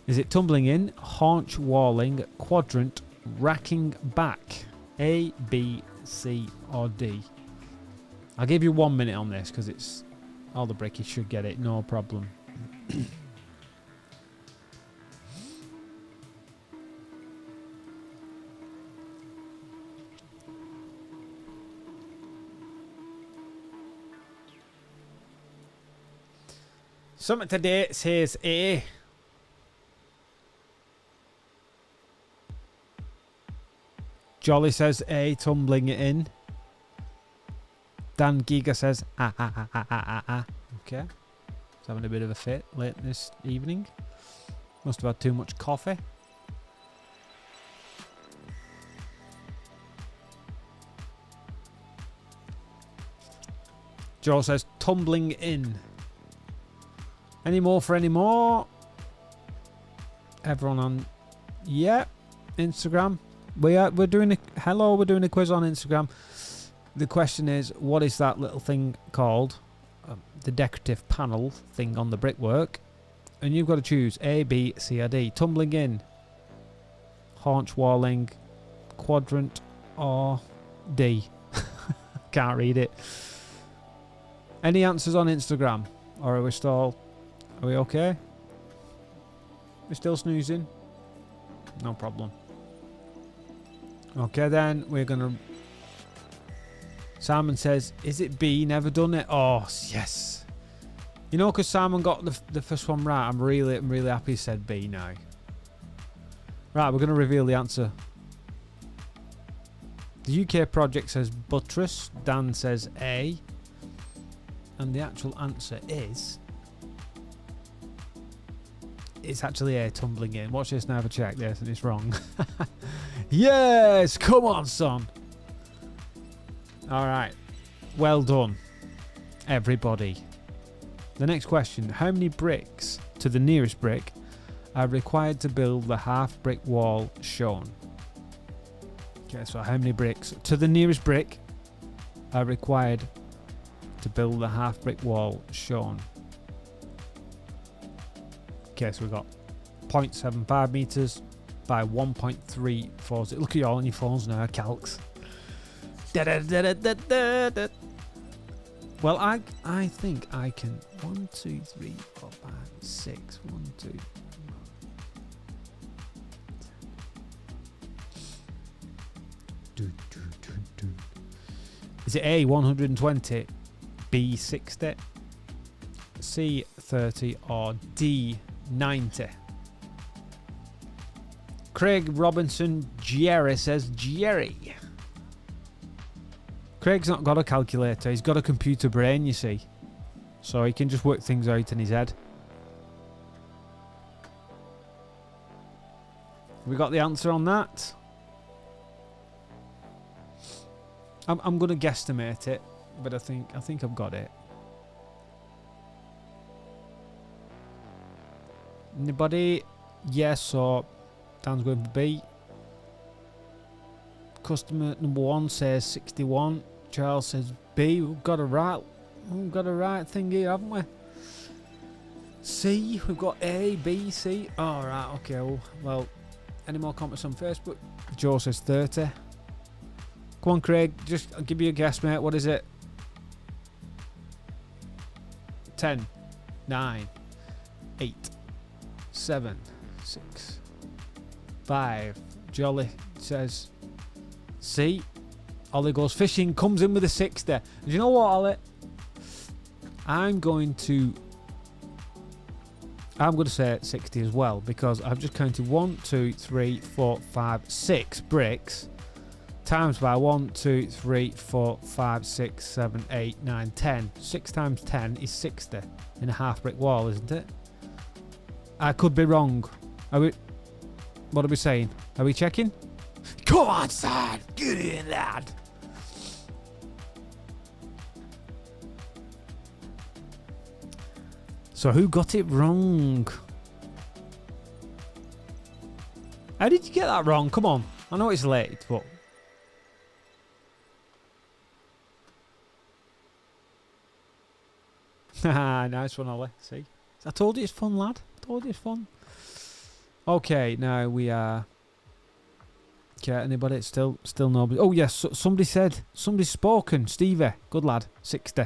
Is it tumbling in, haunch walling, quadrant, racking back? A, B, C or D? I'll give you 1 minute on this because it's all the brickies should get it, no problem. Something today says A. Jolly says A, tumbling it in. Dan Giga says ah. Okay. He's having a bit of a fit late this evening. Must have had too much coffee. Joe says tumbling in. Any more for any more? Everyone on, yeah, Instagram. We're doing a quiz on Instagram. The question is, what is that little thing called? The decorative panel thing on the brickwork, and you've got to choose A, B, C or D. Tumbling in, haunch walling, quadrant or D. Can't read it. Any answers on Instagram, or are we okay? We're still snoozing? No problem. Okay then, we're gonna... Simon says, is it B? Never done it? Oh, yes. You know, because Simon got the first one right, I'm really happy he said B now. Right, we're going to reveal the answer. The UK project says buttress. Dan says A. And the actual answer is... It's actually A, tumbling in. Watch this now, have a check this, and it's wrong. Yes! Come on, son! Alright. Well done, everybody. The next question. How many bricks to the nearest brick are required to build the half brick wall shown? Okay, so how many bricks to the nearest brick are required to build the half brick wall shown? Okay, so we've got 0.75 metres by 1.34. Look at you all on your phones now, calcs. Well, I think I can 1, 2, 3, 4, 5, 6. 1, 2. Is it A 120, B 60, C 30, or D 90? Craig Robinson Jerry says Jerry. Craig's not got a calculator, he's got a computer brain, you see. So he can just work things out in his head. We got the answer on that. I'm going to guesstimate it, but I think I've got it. Anybody? Yes, or Dan's going for B. Customer number 1 says 61. Charles says B. We've got it right. We've got a right thing here, haven't we? C, we've got A, B, C. Alright, okay. Well, any more comments on Facebook? Joe says 30. Come on, Craig. I'll give you a guess, mate. What is it? 10, 9, 8, 7, 6, 5. Jolly says C. Ollie goes fishing, comes in with a 60. And you know what, Ollie? I'm going to say 60 as well, because I've just counted 1, 2, 3, 4, 5, 6 bricks times by 1, 2, 3, 4, 5, 6, 7, 8, 9, 10. 6 times 10 is 60 in a half brick wall, isn't it? I could be wrong. What are we saying? Are we checking? Come on, son! Get in, lad! So who got it wrong? How did you get that wrong? Come on. I know it's late, but... Nice one, Ollie. See? I told you it's fun, lad. I told you it's fun. Okay, now we are... Okay, anybody? Still nobody. Oh, yes. Somebody's spoken. Stevie. Good lad. 60.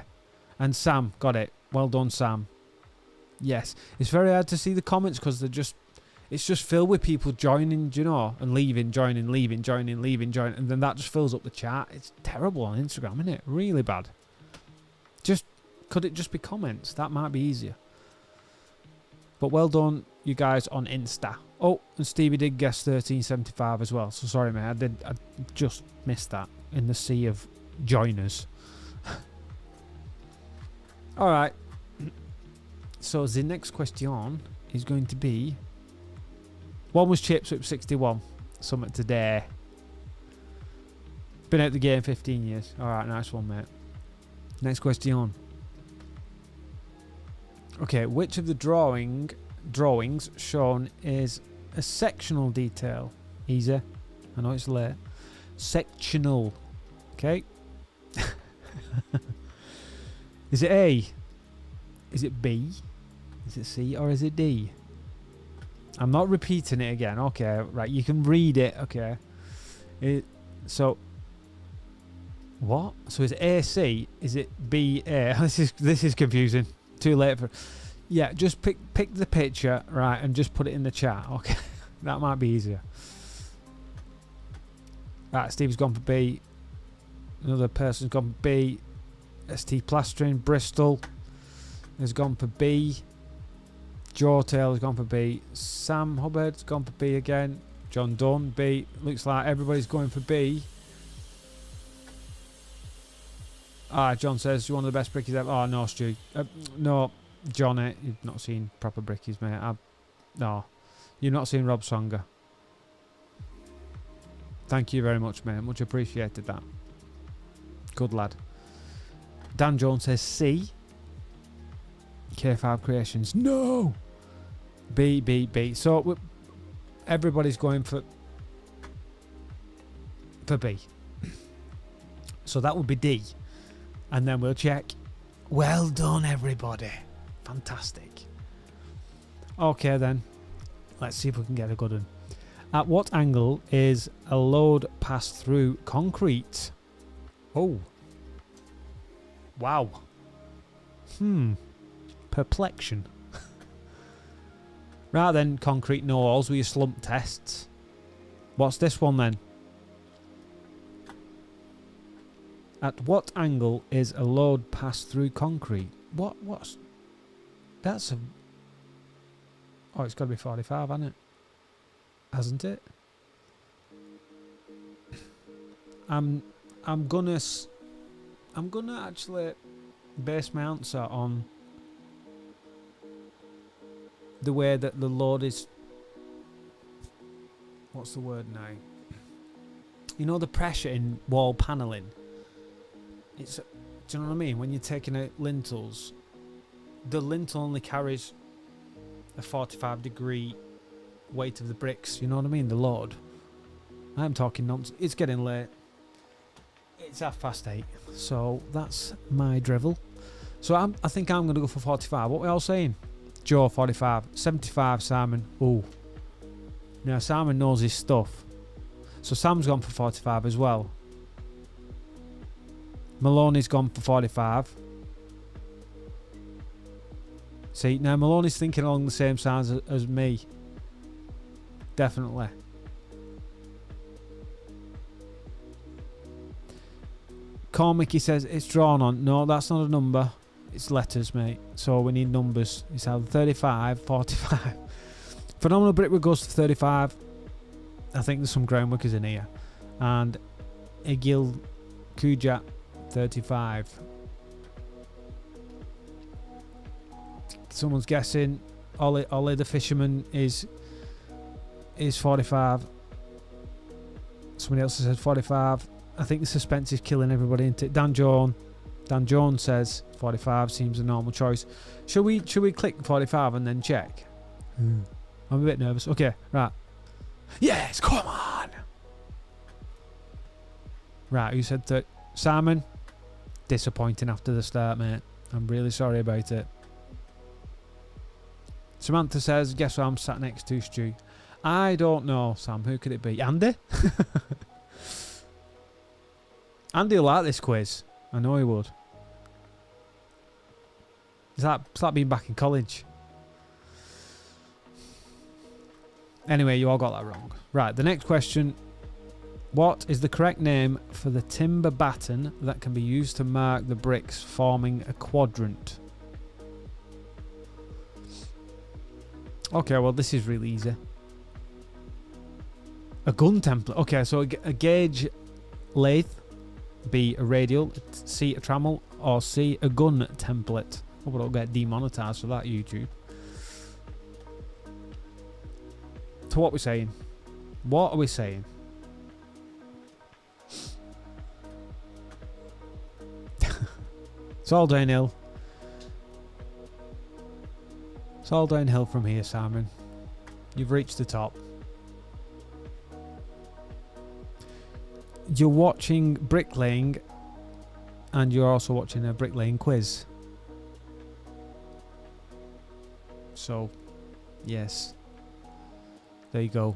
And Sam. Got it. Well done, Sam. Yes. It's very hard to see the comments because it's just filled with people joining, you know, and leaving, joining, leaving, joining, leaving, joining. And then that just fills up the chat. It's terrible on Instagram, isn't it? Really bad. Could it just be comments? That might be easier. But well done, you guys, on Insta. Oh, and Stevie did guess 1375 as well. So sorry, mate. I just missed that in the sea of joiners. All right. So the next question is going to be... One was Chips with 61. Something today. Been out the game 15 years. All right, nice one, mate. Next question. Okay, which of the drawings shown is a sectional detail? Easy. I know it's late. Sectional. Okay. Is it A? Is it B? Is it C? Or is it D? I'm not repeating it again. Okay, right. You can read it. Okay. So... What? So is it A, C? Is it B, A? This is confusing. Too late for... Yeah, just pick the picture, right, and just put it in the chat. Okay. That might be easier. Right, Steve's gone for B. Another person's gone for B. ST Plastering, Bristol has gone for B. Joe Taylor's gone for B. Sam Hubbard's gone for B again. John Dunn, B. Looks like everybody's going for B. John says, you're one of the best brickies ever. Oh, no, Stu. No, Johnny, you've not seen proper brickies, mate. No, you've not seen Rob Songer. Thank you very much, mate. Much appreciated that. Good lad. Dan Jones says C. K5 Creations. No! B, B, B. So, everybody's going for B. So, that would be D. And then we'll check. Well done, everybody. Fantastic. Okay, then. Let's see if we can get a good one. At what angle is a load passed through concrete? Oh. Wow. Perplexion. Right then, concrete know-alls with your slump tests. What's this one then? At what angle is a load passed through concrete? What's... That's a... Oh, it's got to be 45, hasn't it? Hasn't it? I'm gonna actually base my answer on the way that the load is... What's the word now? You know the pressure in wall panelling? Do you know what I mean? When you're taking out lintels, the lintel only carries a 45-degree weight of the bricks. You know what I mean? The load. I'm talking nonsense. It's getting late. It's 8:30. So that's my drivel. So I think I'm going to go for 45. What are we all saying? Joe, 45. 75, Simon. Ooh. Now, Simon knows his stuff. So Sam's gone for 45 as well. Maloney's gone for 45. See, now Maloney's thinking along the same lines as me. Definitely. Cormick, he says it's drawn on. No, that's not a number. It's letters, mate. So we need numbers. It's either 35, 45. Phenomenal Brickwork goes to 35. I think there's some groundworkers in here. And Igil Kujat, 35. Someone's guessing. Ollie the fisherman is 45. Somebody else says 45. I think the suspense is killing everybody, isn't it? Dan Jones says 45 seems a normal choice. Should we click 45 and then check? I'm a bit nervous. Okay, right. Yes, come on. Right, who said that? Simon. Disappointing after the start, mate. I'm really sorry about it. Samantha says, guess who I'm sat next to, Stu? I don't know, Sam. Who could it be? Andy? Andy will like this quiz. I know he would. It's like being back in college. Anyway, you all got that wrong. Right, the next question. What is the correct name for the timber batten that can be used to mark the bricks forming a quadrant? Okay, well, this is really easy. A gun template. Okay, so a gauge lathe, B, a radial, C, a trammel, or C, a gun template. Hope I don't get demonetized for that, YouTube. So what are we saying? What are we saying? It's all downhill. It's all downhill from here, Simon. You've reached the top. You're watching bricklaying, and you're also watching a bricklaying quiz. So, yes. There you go.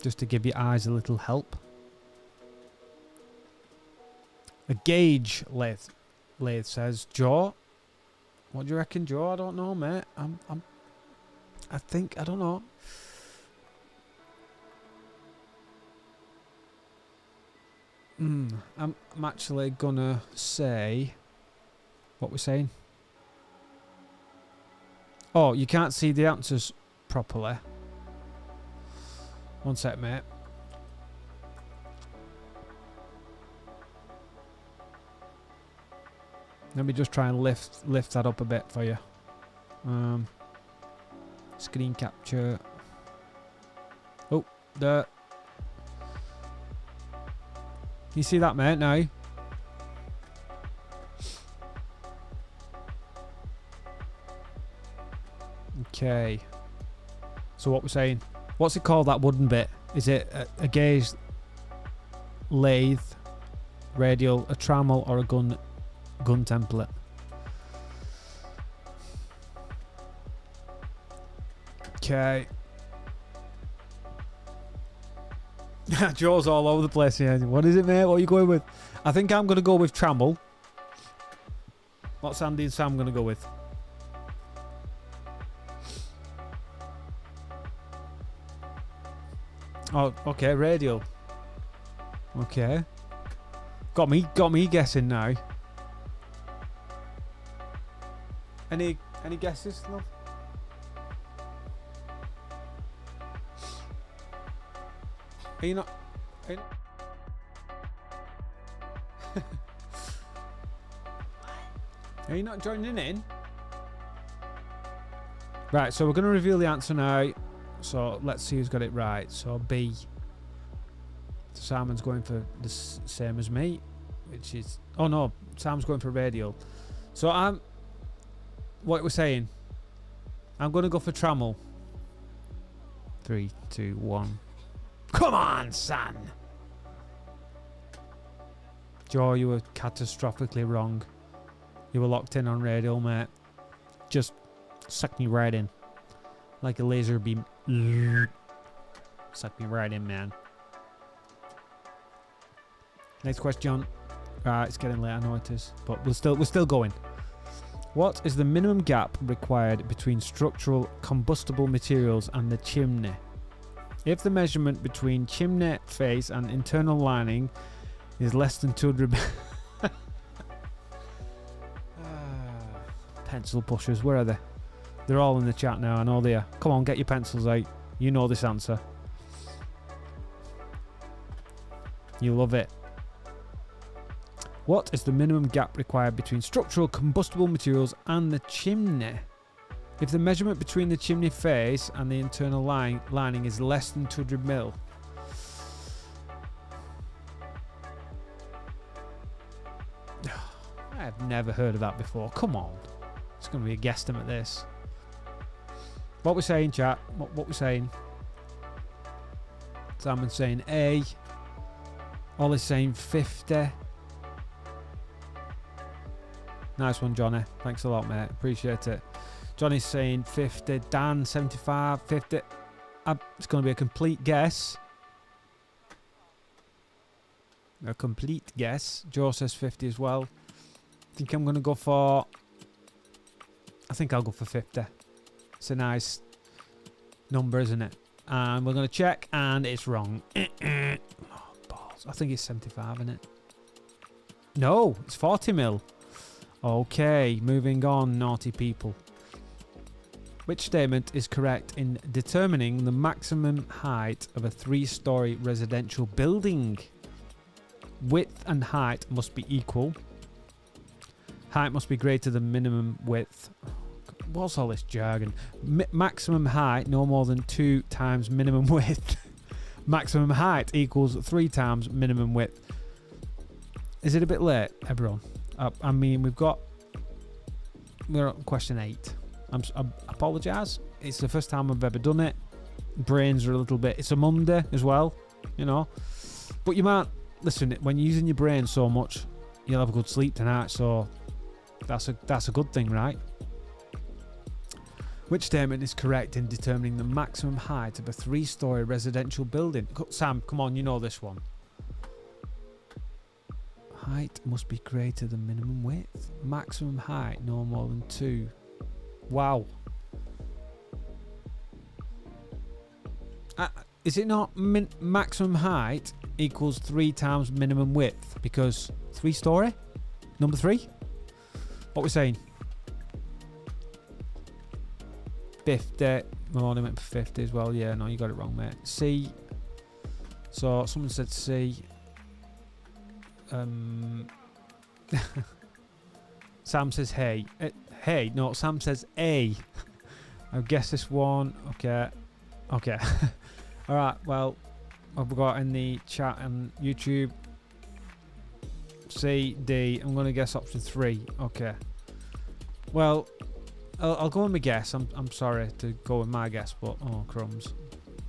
Just to give your eyes a little help. A gauge lathe says, Joe. What do you reckon, Joe? I don't know, mate. I think, I don't know. I'm actually gonna say what we're saying. Oh, you can't see the answers properly. One sec, mate. Let me just try and lift that up a bit for you. Screen capture. Oh, there. You see that, mate, now? Okay. So what we're saying. What's it called, that wooden bit? Is it a gauge lathe, radial, a trammel, or a gun template? Okay. Joe's all over the place here. What is it, mate? What are you going with? I think I'm going to go with trammel. What's Andy and Sam going to go with? Oh, okay, radial. Okay. Got me guessing now. Any guesses, love? Are you not? Are you not joining in? Right, so we're going to reveal the answer now. So let's see who's got it right. So B. Simon's going for the same as me, which is... Oh no, Sam's going for radial. So what we're saying, I'm going to go for trammel. 3, 2, 1. Come on, son! Joe, you were catastrophically wrong. You were locked in on radio, mate. Just sucked me right in. Like a laser beam. Sucked me right in, man. Next question. It's getting late, I know it is. But we're still going. What is the minimum gap required between structural combustible materials and the chimney? If the measurement between chimney face and internal lining is less than 200... Pencil pushers, where are they? They're all in the chat now, I know they are. Come on, get your pencils out. You know this answer. You love it. What is the minimum gap required between structural combustible materials and the chimney? If the measurement between the chimney face and the internal lining is less than 200 mil. I have never heard of that before. Come on. It's going to be a guesstimate, this. What we're saying, chat? What we're saying? Simon's saying A. Ollie's saying 50. Nice one, Johnny. Thanks a lot, mate. Appreciate it. Johnny's saying 50. Dan, 75. 50. It's going to be a complete guess. A complete guess. Joe says 50 as well. I think I'm going to go for... I think I'll go for 50. It's a nice number, isn't it? And we're going to check, and it's wrong. Oh, balls. I think it's 75, isn't it? No, it's 40 mil. Okay, moving on, naughty people. Which statement is correct in determining the maximum height of a 3-story residential building? Width and height must be equal. Height must be greater than minimum width. What's all this jargon? Maximum height no more than 2 times minimum width. Maximum height equals 3 times minimum width. Is it a bit late, everyone? I mean, we're on question 8. I apologise. It's the first time I've ever done it. Brains are a little bit... It's a Monday as well, you know. But you might... Listen, when you're using your brain so much, you'll have a good sleep tonight, so that's a good thing, right? Which statement is correct in determining the maximum height of a 3-story residential building? Sam, come on, you know this one. Height must be greater than minimum width. Maximum height no more than 2. Wow. Is it not maximum height equals 3 times minimum width? Because 3-story? Number 3? What we're saying? 50. My only went for 50 as well. Yeah, no, you got it wrong, mate. C. So someone said C. Sam says hey. Hey, no, Sam says A. I guess this one. Okay. Alright, well, I've got in the chat and YouTube C, D. I'm going to guess option 3. Okay. Well, I'll go with my guess. I'm sorry to go with my guess, but oh crumbs.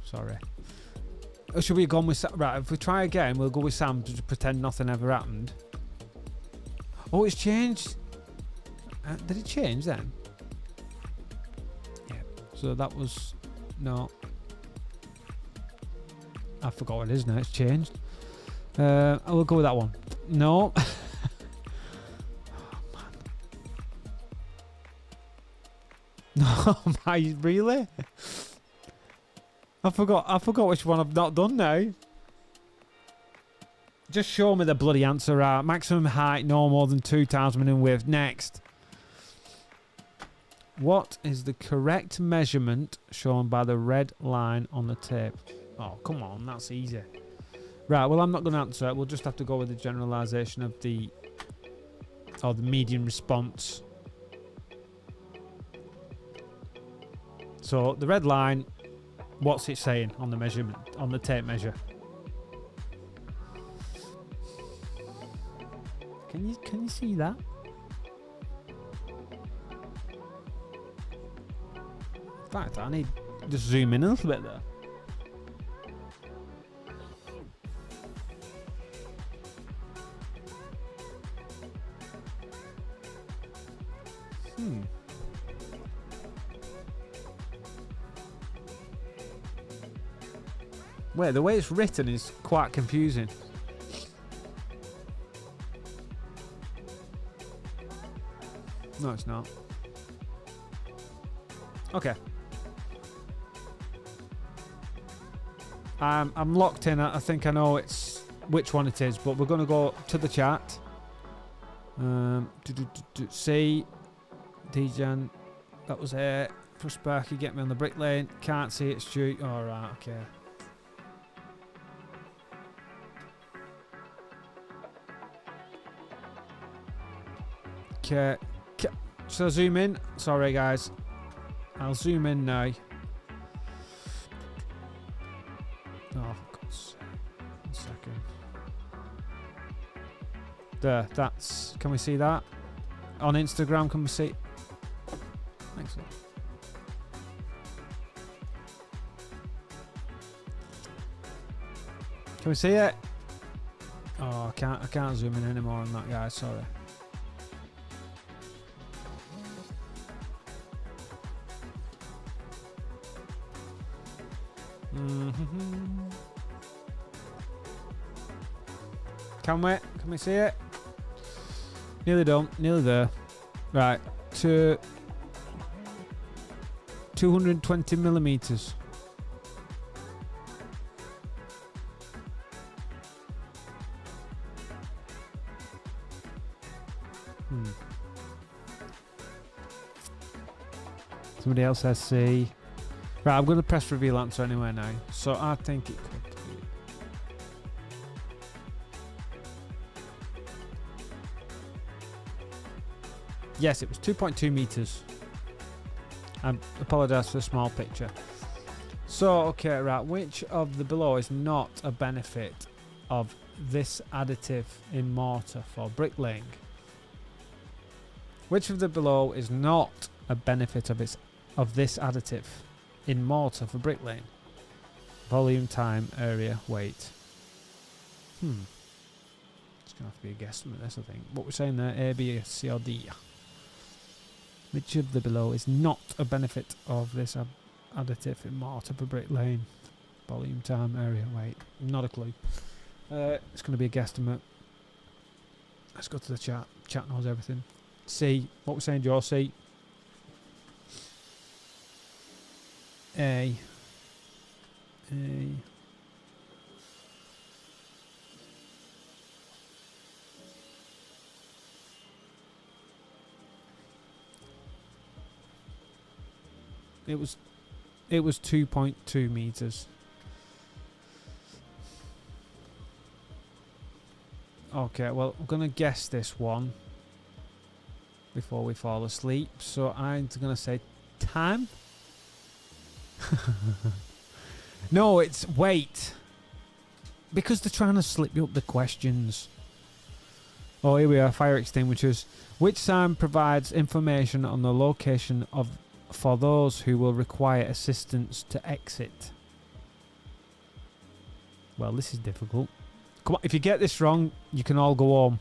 Sorry. Or should we have gone with Sam? Right, if we try again, we'll go with Sam to pretend nothing ever happened. Oh, it's changed. Did it change then? Yeah. So that was... No. I forgot what it is now. It's changed. I will go with that one. No. Oh, man. No, really? I forgot which one I've not done now. Just show me the bloody answer out. Maximum height no more than 2 times minimum width. Next. What is the correct measurement shown by the red line on the tape? Oh, come on, that's easy. Right, well, I'm not going to answer it. We'll just have to go with the generalisation of the median response. So the red line, what's it saying on the measurement, on the tape measure? Can you see that? In fact, I need to just zoom in a little bit there. Wait, the way it's written is quite confusing. No, it's not. Okay. I'm locked in. I think I know which one it is, but we're going to go to the chat. See, Dejan, that was it. For Sparky, get me on the brick lane. Can't see it, Stu. All right, okay. Okay. So zoom in. Sorry, guys. I'll zoom in now. Oh, for God's sake. 1 second. There, that's... Can we see that? On Instagram, can we see? Excellent. Can we see it? Oh, I can't zoom in anymore on that, guys. Sorry. Can we see it? Nearly done. Nearly there. Right. To 220 millimeters. Somebody else says C. Right, I'm going to press reveal answer anyway now. So I think it could be. Yes, it was 2.2 meters. I apologise for the small picture. So, okay, right. Which of the below is not a benefit of this additive in mortar for bricklaying? Which of the below is not a benefit of this additive in mortar for bricklaying? Volume, time, area, weight. It's going to have to be a guesstimate, this, I think. What we're saying there, A, B, C, or D. Which of the below is not a benefit of this additive in mortar for bricklaying? Volume, time, area, weight. Not a clue. It's going to be a guesstimate. Let's go to the chat. Chat knows everything. C. What we're saying, Joe? C. A. It was 2.2 meters. Okay, well, I'm gonna guess this one before we fall asleep. So I'm gonna say time. No, it's weight. Because they're trying to slip you up the questions. Oh, here we are. Fire extinguishers. Which sign provides information on the location for those who will require assistance to exit? Well, this is difficult. Come on, if you get this wrong, you can all go home.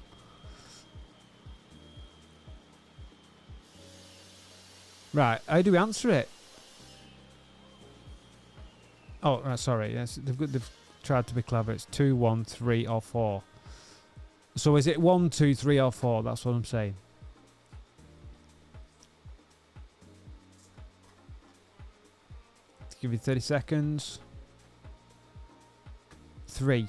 Right, how do we answer it? Oh, right, sorry. Yes, they've tried to be clever. It's 2, 1, 3, or 4. So is it 1, 2, 3, or 4? That's what I'm saying. Give you 30 seconds. 3.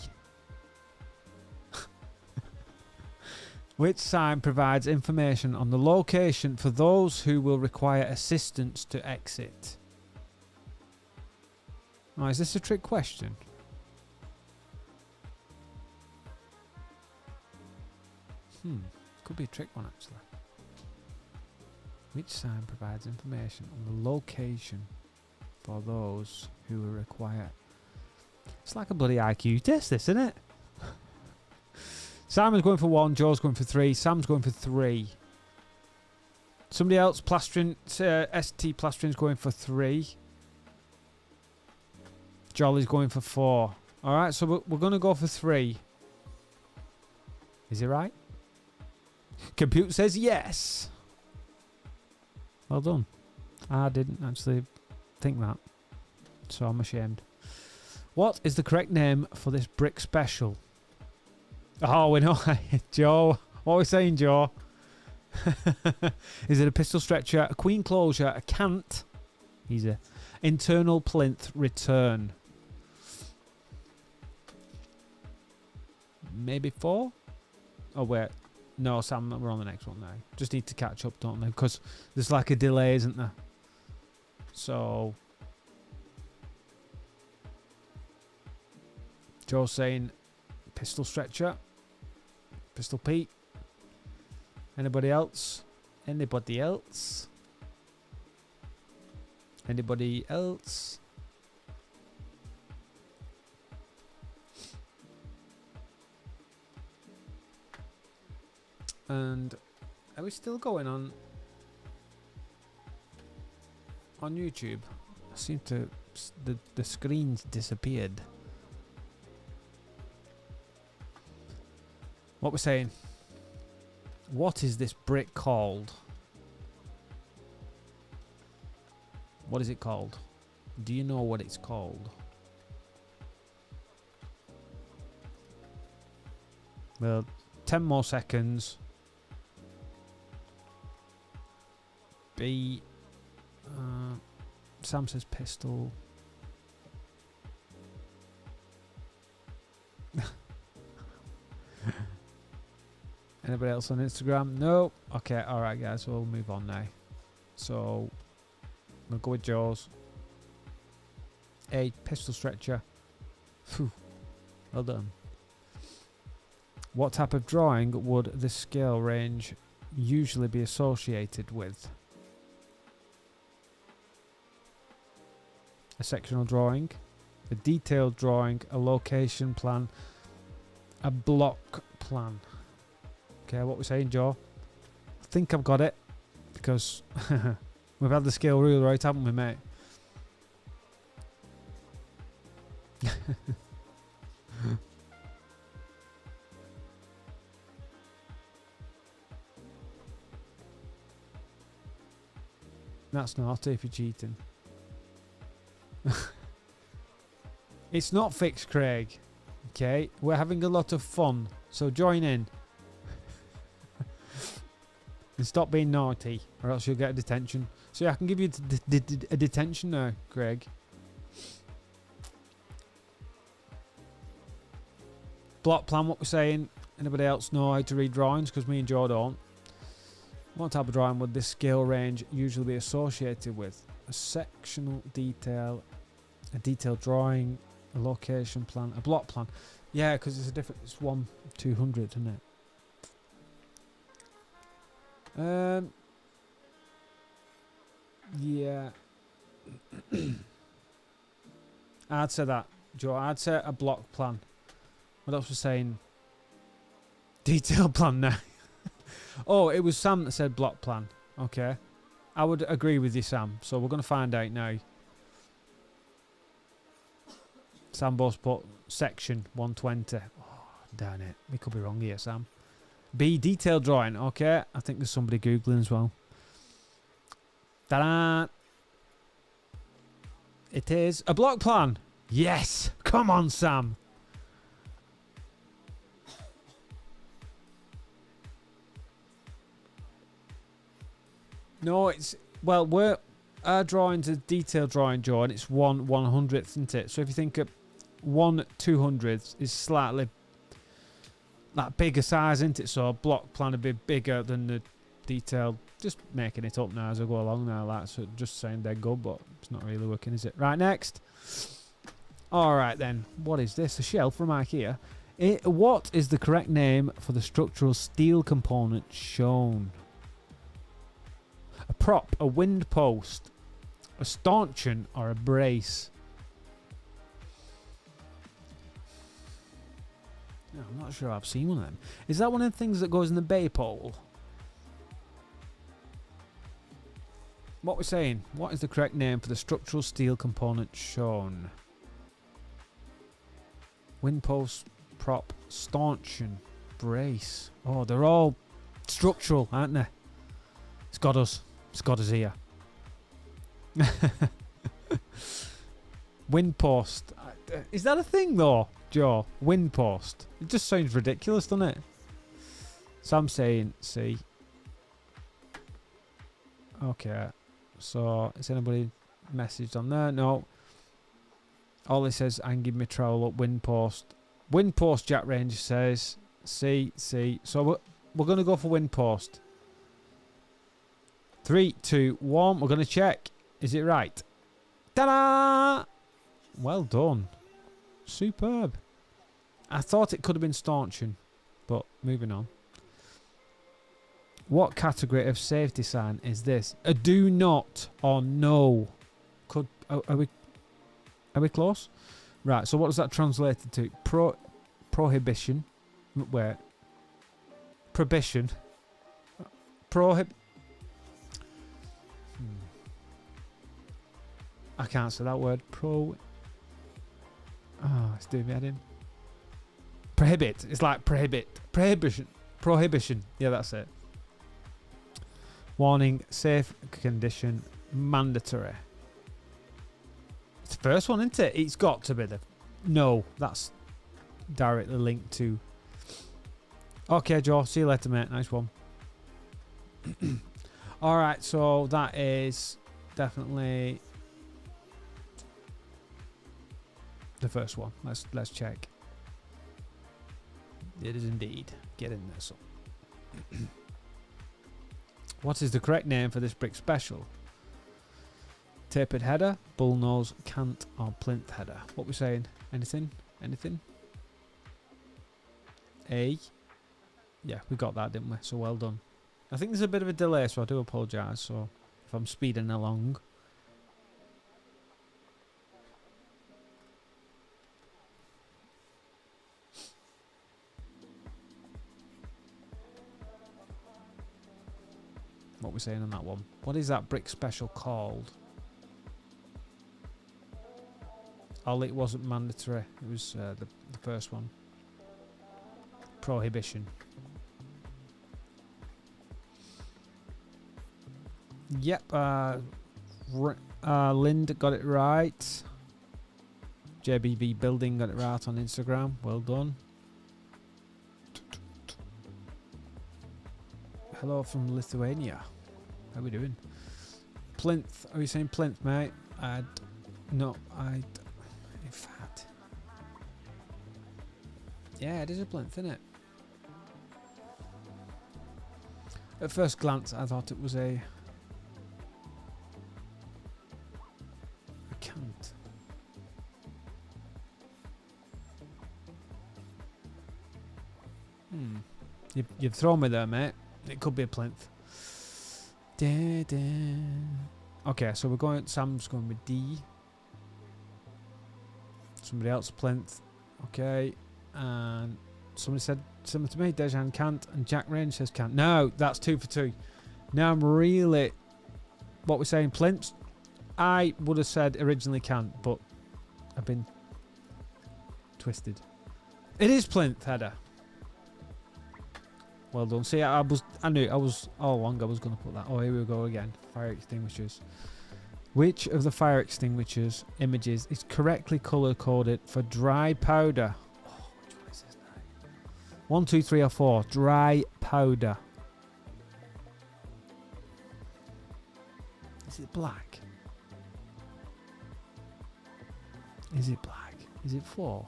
Which sign provides information on the location for those who will require assistance to exit? Oh, is this a trick question? Could be a trick one, actually. Which sign provides information on the location for those who will require... It's like a bloody IQ test, this, isn't it? Simon's going for 1, Joe's going for 3, Sam's going for 3. Somebody else, plastering, ST plastering's going for 3. Jolly's going for 4. Alright, so we're going to go for 3. Is he right? Compute says yes. Well done. I didn't actually think that, so I'm ashamed. What is the correct name for this brick special? Oh, we know. Joe. What are we saying, Joe? Is it a pistol stretcher, a queen closure, a cant? Easy. Internal plinth return. Maybe 4? Oh, wait. No, Sam, we're on the next one now. Just need to catch up, don't we? Because there's like a delay, isn't there? So... Joe's saying pistol stretcher. Pistol Pete. Anybody else? Anybody else? Anybody else? And are we still going on YouTube? I seem to the screen's disappeared. What we're saying? What is this brick called? What is it called? Do you know what it's called? Well, 10 more seconds. B. Sam says pistol. Anybody else on Instagram? No. Okay, alright guys, we'll move on now. So, we'll go with Joe's. A pistol stretcher. Phew. Well done. What type of drawing would this scale range usually be associated with? A sectional drawing, a detailed drawing, a location plan, a block plan. Okay, what we're saying, Joe? I think I've got it because we've had the scale rule right, haven't we, mate? That's naughty if you're cheating. It's not fixed, Craig. Okay, we're having a lot of fun, so join in. And stop being naughty, or else you'll get a detention. So yeah, I can give you a detention now, Craig. Block plan, what we're saying. Anybody else know how to read drawings? Because me and Joe don't. What type of drawing would this scale range usually be associated with? A sectional detail, a detailed drawing, a location plan, a block plan. Yeah, because it's a different. It's 1/200, isn't it? Yeah. I'd say that, Joe. I'd say a block plan. What else was saying? Detailed plan now. Oh, it was Sam that said block plan. Okay. I would agree with you, Sam. So we're going to find out now. Sam both put section 120. Oh, darn it. We could be wrong here, Sam. B, detailed drawing. Okay. I think there's somebody Googling as well. Ta-da! It is a block plan. Yes! Come on, Sam. No, it's... Well, our drawing's a detailed drawing, Joe, and it's 1/100th, isn't it? So if you think of 1/200th is slightly... that bigger size, isn't it? So a block plan would be bigger than the detailed. Just making it up now as I go along now. Like, so just saying they're good, but it's not really working, is it? Right, next. Alright then. What is this? A shelf from IKEA. What is the correct name for the structural steel component shown? A prop, a wind post, a stanchion, or a brace? No, I'm not sure I've seen one of them. Is that one of the things that goes in the bay pole? What we're saying, what is the correct name for the structural steel component shown? Wind post, prop, stanchion, brace. Oh, they're all structural, aren't they? It's got us. Scott is here. Wind post. Is that a thing though, Joe? Wind post. It just sounds ridiculous, doesn't it? So I'm saying C. Okay. So is anybody messaged on there? No. All it says, and give me trowel up, wind post. Wind post, Jack Ranger says. C. So we're going to go for wind post. 3, 2, 1. We're going to check. Is it right? Ta-da! Well done. Superb. I thought it could have been stanchion, but moving on. What category of safety sign is this? A do not or no? Are we close? Right. So what does that translate to? Prohibition. Where? Prohibition. I can't say that word. It's doing me head in. Prohibit. It's like prohibit. Prohibition. Yeah, that's it. Warning. Safe condition. Mandatory. It's the first one, isn't it? It's got to be the... No, that's directly linked to... Okay, Joe. See you later, mate. Nice one. Alright, so that is definitely... the first one. Let's check. It is indeed. Get in there, son. What is the correct name for this brick special? Tapered header, bullnose, cant, or plinth header? What we saying? Anything? A. Yeah, we got that, didn't we? So well done. I think there's a bit of a delay, so I do apologise. So if I'm speeding along. What we're saying on that one. What is that brick special called? Oh, it wasn't mandatory. It was the first one. Prohibition. Yep. Lind got it right. JBV Building got it right on Instagram. Well done. Hello from Lithuania. How we doing? Plinth. Are you saying plinth, mate? In fact. Yeah, it is a plinth, isn't it? At first glance, I thought it was a cant. You've thrown me there, mate. It could be a plinth. Okay, so we're going. Sam's going with D. Somebody else plinth. Okay, and somebody said similar to me. Dejan can't, and Jack Range says can't. No, that's 2 for 2. Now I'm really. What we're saying, plinths. I would have said originally can't, but I've been twisted. It is plinth header. Well done. See, I knew all along I was going to put that. Oh, here we go again. Fire extinguishers. Which of the fire extinguishers images is correctly color coded for dry powder? Oh, which one is this now? 1, 2, 3, or 4. Dry powder. Is it black? Is it black? Is it 4?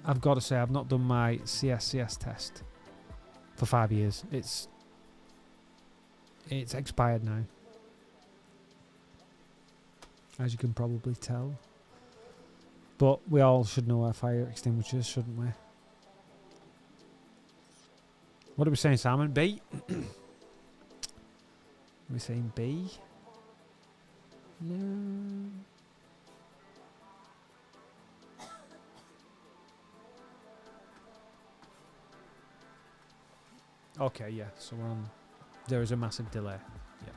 I've got to say, I've not done my CSCS test for 5 years. It's expired now, as you can probably tell. But we all should know our fire extinguishers, shouldn't we? What are we saying, Simon? B? Are we saying B? No. Okay, yeah, so we're on. There is a massive delay. Yeah.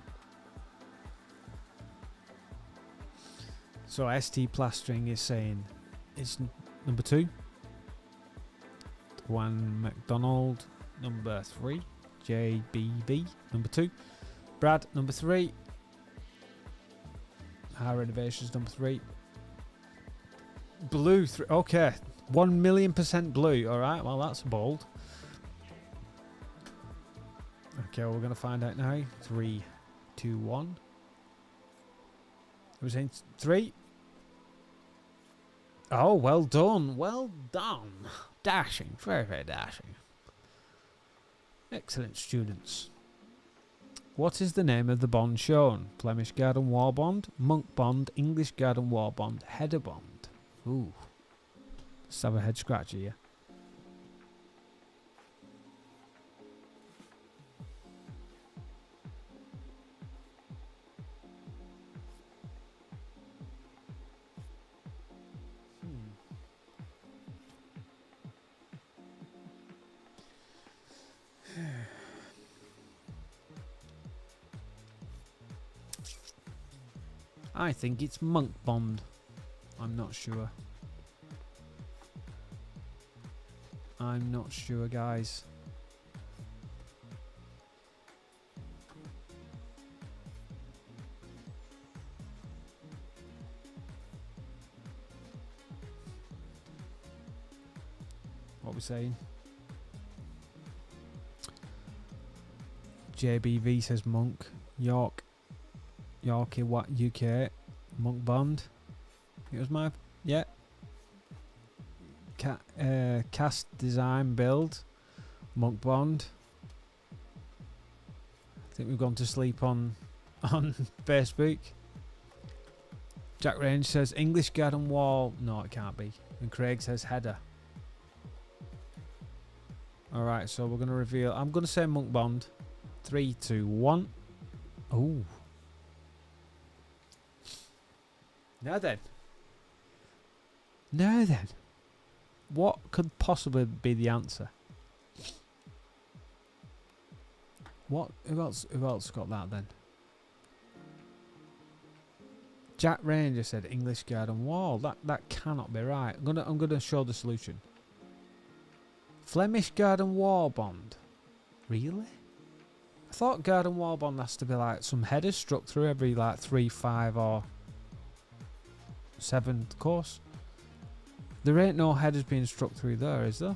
So ST Plastering is saying it's number 2. One McDonald, number 3. JBV, number 2. Brad, number 3. Our renovations, number 3. Blue, 3. Okay, 1,000,000% blue. Alright, well, that's bold. Okay, well, we're going to find out now. 3, 2, 1. I was saying 3. Oh, well done. Well done. Dashing. Very, very dashing. Excellent students. What is the name of the bond shown? Flemish Garden Wall Bond, Monk Bond, English Garden Wall Bond, Header Bond. Ooh. Let's have a head scratcher here. I think it's Monk Bond. I'm not sure. I'm not sure, guys. What are we saying? JBV says Monk. Yorkie, what UK? Monk Bond. It was my cast design build. Monk Bond. I think we've gone to sleep on Facebook. Jack Range says English Garden Wall. No, it can't be. And Craig says Header. Alright, so we're gonna reveal. I'm gonna say Monk Bond. 3, 2, 1. Oh. Now then. What could possibly be the answer? What? Who else got that then? Jack Ranger said English Garden Wall. That cannot be right. I'm gonna show the solution. Flemish Garden Wall Bond. Really? I thought Garden Wall Bond has to be like some headers struck through every like 3, 5 or 7 course. There ain't no headers being struck through there, is there?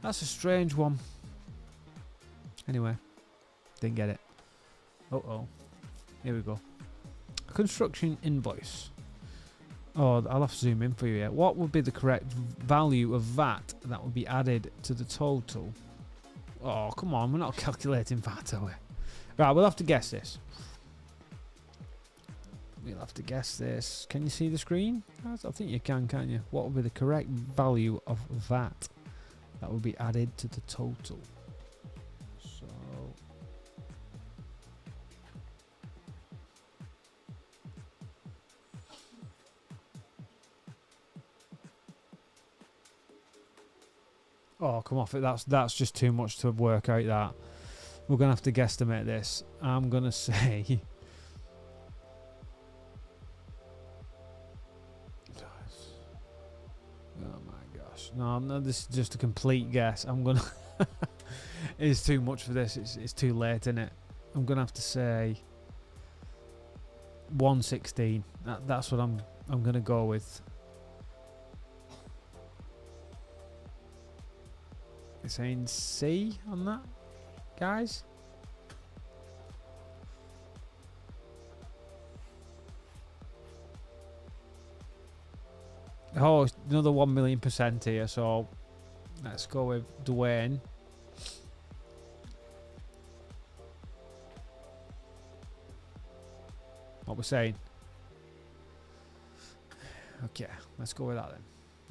That's a strange one. Anyway, didn't get it. Uh-oh. Here we go. Construction invoice. Oh, I'll have to zoom in for you here. What would be the correct value of VAT that would be added to the total? Oh, come on. We're not calculating VAT, are we? Right, we'll have to guess this. We'll have to guess this. Can you see the screen? I think you can, can't you? What would be the correct value of VAT that would be added to the total? So... Oh, come off it. That's just too much to work out that. We're going to have to guesstimate this. I'm going to say... Oh my gosh. No, this is just a complete guess. I'm going to... It's too much for this. It's too late, isn't it? I'm going to have to say... 116. That's what I'm going to go with. You're saying C on that, guys? Oh, another 1,000,000% here, so let's go with Dwayne. What we're saying? Okay, let's go with that then.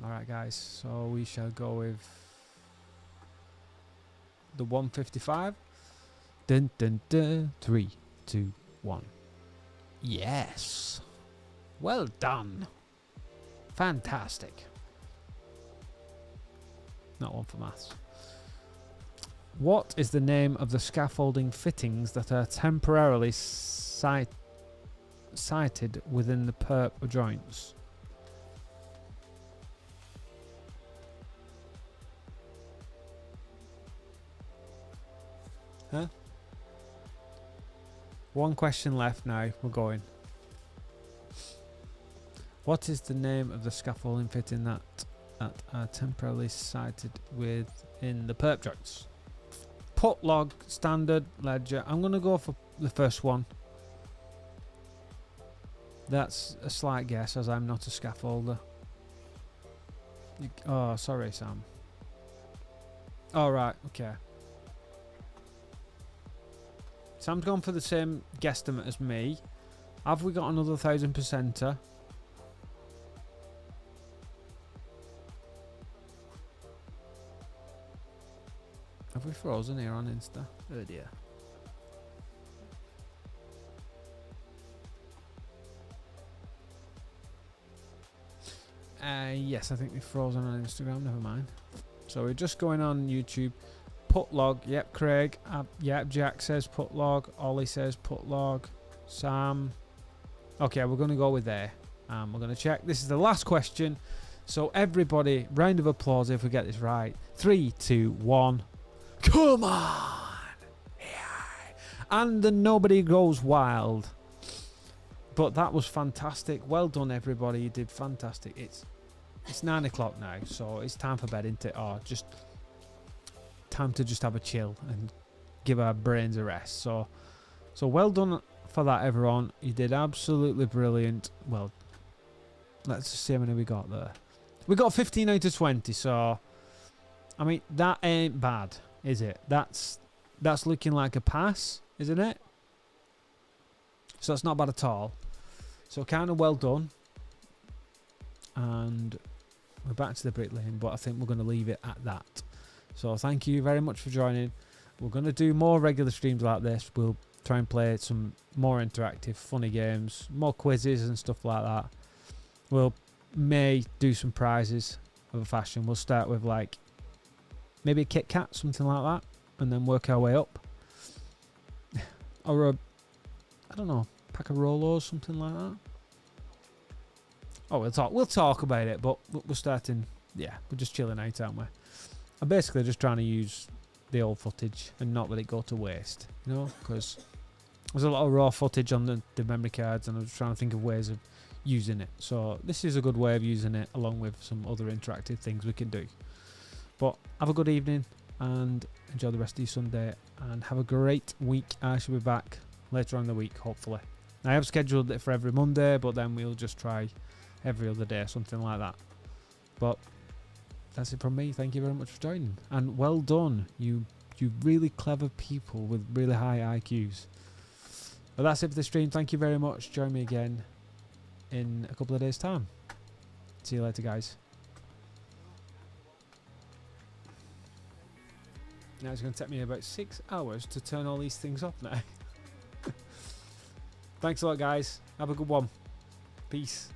Alright guys, so we shall go with the 155. Dun dun dun. 3, 2, 1. Yes. Well done. Fantastic. Not one for maths. What is the name of the scaffolding fittings that are temporarily sited within the perp joints? Huh? One question left now. We're going. What is the name of the scaffolding fitting that are temporarily sited within the perp joints? Put log, standard, ledger. I'm going to go for the first one. That's a slight guess, as I'm not a scaffolder. Oh, sorry, Sam. All right, okay. Sam's gone for the same guesstimate as me. Have we got another 1000%er? Have we frozen here on Insta? Oh dear. Yes, I think we've frozen on Instagram. Never mind. So we're just going on YouTube. Put log. Yep, Craig. Yep, Jack says put log. Ollie says put log. Sam. Okay, we're going to go with there. We're going to check. This is the last question. So everybody, round of applause if we get this right. 3, 2, 1. Come on! Yeah. And the nobody goes wild. But that was fantastic. Well done, everybody. You did fantastic. It's 9 o'clock now, so it's time for bed, isn't it? Or just time to just have a chill and give our brains a rest. So well done for that, everyone. You did absolutely brilliant. Well, let's just see how many we got there. We got 15 out of 20, so I mean that ain't bad, is it? That's looking like a pass, isn't it? So that's not bad at all. So kind of well done. And we're back to the bricklaying, but I think we're going to leave it at that. So thank you very much for joining. We're going to do more regular streams like this. We'll try and play some more interactive, funny games, more quizzes and stuff like that. We'll may do some prizes of a fashion. We'll start with like maybe a Kit Kat, something like that, and then work our way up. Or I don't know, pack of Rolos, something like that. Oh, we'll talk about it, but we're starting. Yeah, we're just chilling out, aren't we? I'm basically just trying to use the old footage and not let it go to waste, you know, because there's a lot of raw footage on the memory cards, and I'm just trying to think of ways of using it. So this is a good way of using it, along with some other interactive things we can do. But have a good evening and enjoy the rest of your Sunday, and have a great week. I shall be back later on in the week, hopefully. I have scheduled it for every Monday, but then we'll just try every other day, something like that. But that's it from me. Thank you very much for joining, and well done, you really clever people with really high IQs. But that's it for the stream. Thank you very much. Join me again in a couple of days' time. See you later, guys. Now it's going to take me about 6 hours to turn all these things off now. Thanks a lot, guys. Have a good one. Peace.